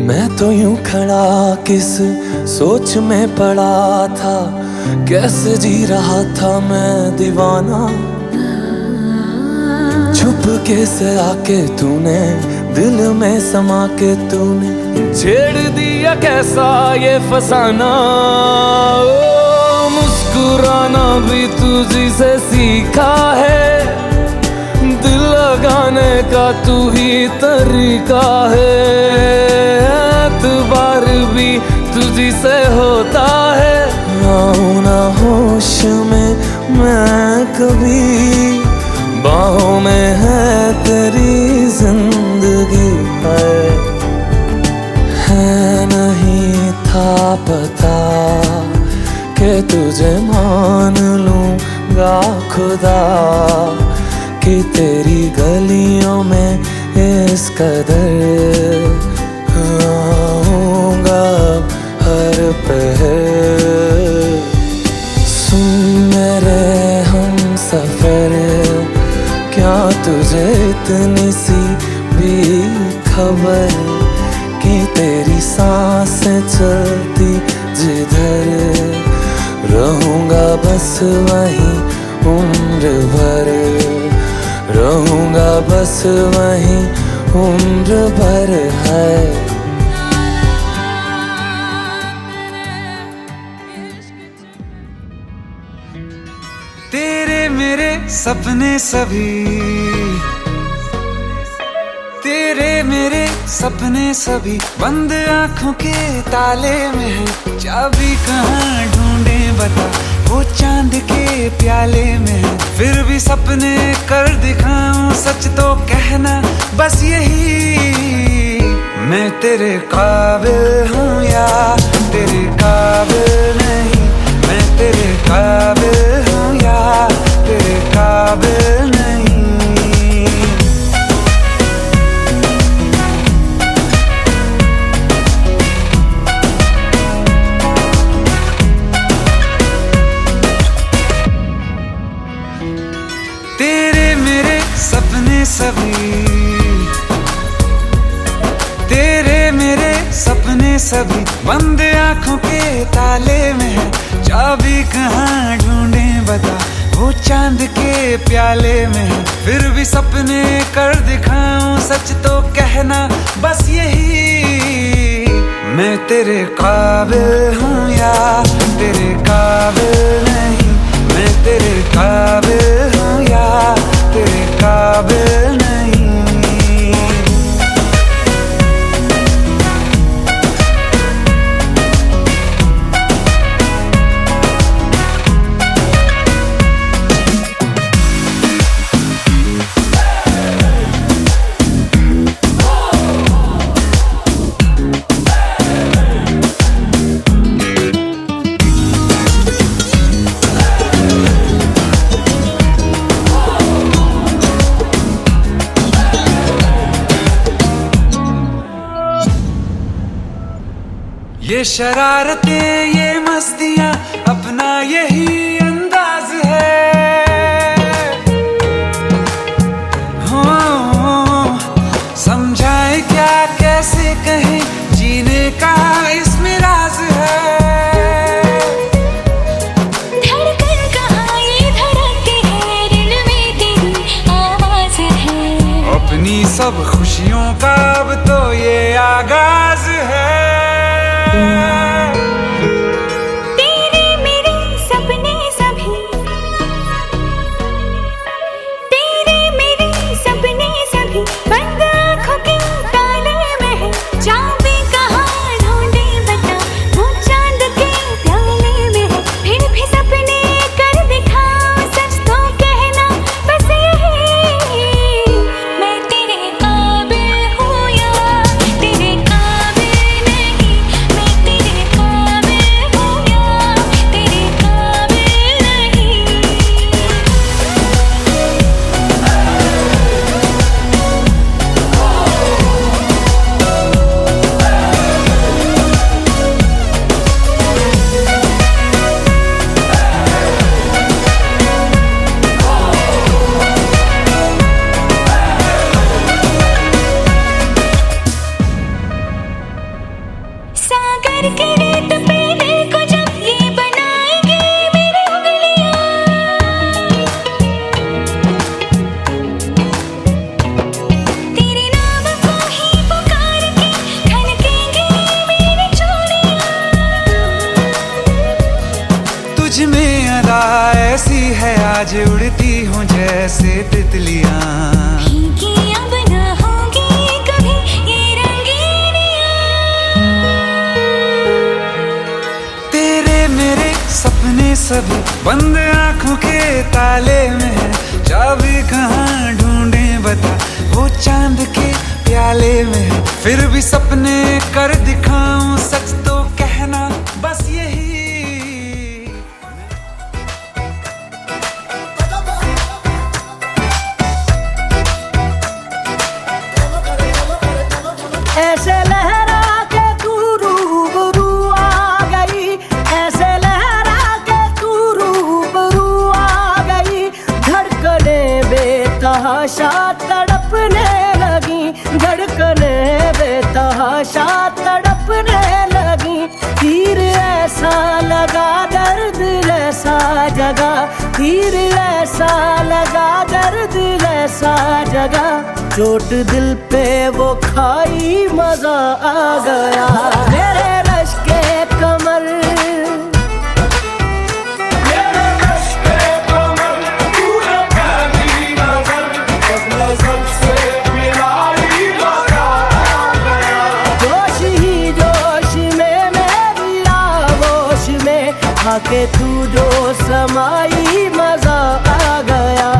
मैं तो यूं खड़ा किस सोच में पड़ा था, कैसे जी रहा था मैं दीवाना। छुप के से आके तूने दिल में समा के तूने छेड़ दिया कैसा ये फसाना। ओ मुस्कुराना भी तुझी से सीखा है, दिल लगाने का तू ही तरीका है। एतबार भी तुझ तुझी से होता है। आऊं ना होश में मैं कभी, बाहों में है तेरी जिंदगी है नहीं था पता कि तुझे मान लूंगा खुदा, कि तेरी गलियों में इस कदर आऊंगा हर पहर। सुन मेरे हम सफर, क्या तुझे इतनी सी भी खबर कि तेरी सांसें चलती जिधर, रहूंगा बस वहीं उम्र भर, रहूंगा बस वहीं उम्र भर है। तेरे मेरे सपने सभी, तेरे मेरे सपने सभी बंद आंखों के ताले में है। चाबी कहाँ ढूंढे बता, वो चांद के प्याले में है। फिर भी सपने कर दिखाऊं, सच तो कहना बस यही, मैं तेरे काबिल हूँ या तेरे काबिल नहीं, मैं तेरे काबिल हूँ या तेरे काबिल नहीं। तेरे मेरे सपने सभी, तेरे मेरे सपने सभी बंद आंखों के ताले में है। चाबी कहाँ ढूंढे बता, वो चांद के प्याले में है। फिर भी सपने कर दिखाऊं, सच तो कहना बस यही, मैं तेरे काबिल हूँ या तेरे काबिल नहीं, मैं तेरे काबिल हूँ या तेरे काबिल नहीं। ये शरारतें ये मस्तियाँ अपना यही अंदाज है। हो समझाए क्या कैसे कहें, जीने का इसमें राज है। धड़कन कहाँ ये धड़कते हैं, दिल में तेरी आवाज है। अपनी सब खुशियों का अब तो ये आगाज है। तेरे मेरे सपने सभी, तेरे मेरे सपने सभी बंद आँखों के ताले में है। चाबी कहाँ ढूंढे बता, वो चांद के प्याले में है। फिर भी सपने कर दिखाऊं, सच तो कहना बस यही, मैं तेरे काबिल हूँ या तेरे काबिल नहीं, मैं तेरे काबिल हूँ या तेरे काबिल नहीं। सागर के रेत पे दिल को जब ये बनाएंगे मेरी उंगलियां, तेरे नाम को ही पुकार के खनकेंगे मेरी चूड़ियां। तुझ में अदा ऐसी है आज, उड़ती हूँ जैसे तितलियाँ। भीगी अब न होगी कभी ये रंगीनियां। सभी बंद आंखों के ताले में है, चाबी कहाँ ढूंढे बता, वो चांद के प्याले में है। फिर भी सपने कर दिखाऊं, सच तो कहना बस यही। ऐसे लहरा के तू रूबरू आ गई, ऐसे लहरा के तू रूबरू आ गई। धड़कने बेतहाशा तड़पने लगी, धड़कने बेतहाशा तड़पने लगी। तीर ऐसा लगा दर्द ऐसा जगा, तीर ऐसा लगा दर्द ऐसा जगा। चोट दिल पे वो खाई मजा आ गया, मेरे रश के कमर, मेरे रश के कमर, तूने पहली नजर, जब नजर से मिलाई मजा आ गया। जोश ही जोश में मेरी आगोश में आके तू जो समाई मजा आ गया।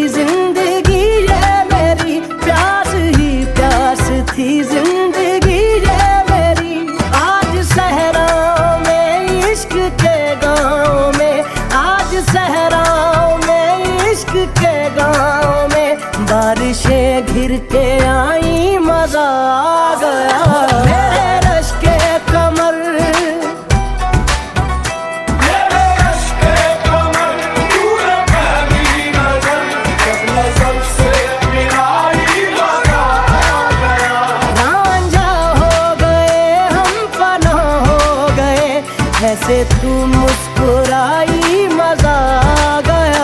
जिंदगी ये मेरी प्यास ही प्यास थी, जिंदगी ये मेरी। आज सहराओं में इश्क के गाँव में, आज सहराओं में इश्क के गाँव में। बारिशें घिर के आई मजा आ गया, मेरे रश के कमर, ऐसे तू मुस्कुराई मजा आ गया।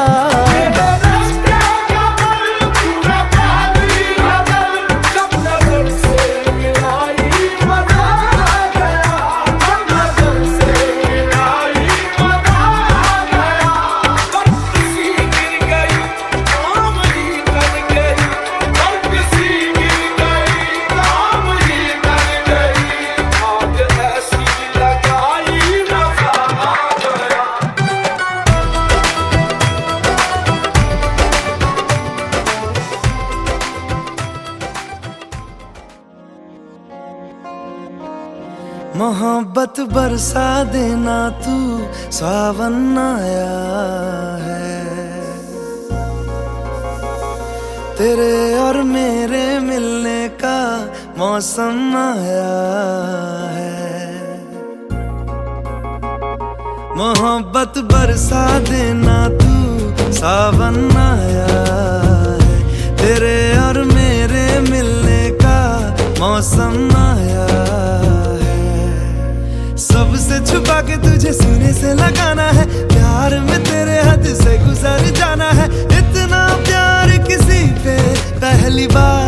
मोहब्बत बरसा देना तू, सावन आया है। तेरे और मेरे मिलने का मौसम आया है। मोहब्बत बरसा देना तू, सावन आया है। तेरे और मेरे मिलने का मौसम आया है। सबसे छुपा के तुझे सीने से लगाना है, प्यार में तेरे हद से गुजर जाना है। इतना प्यार किसी पे पहली बार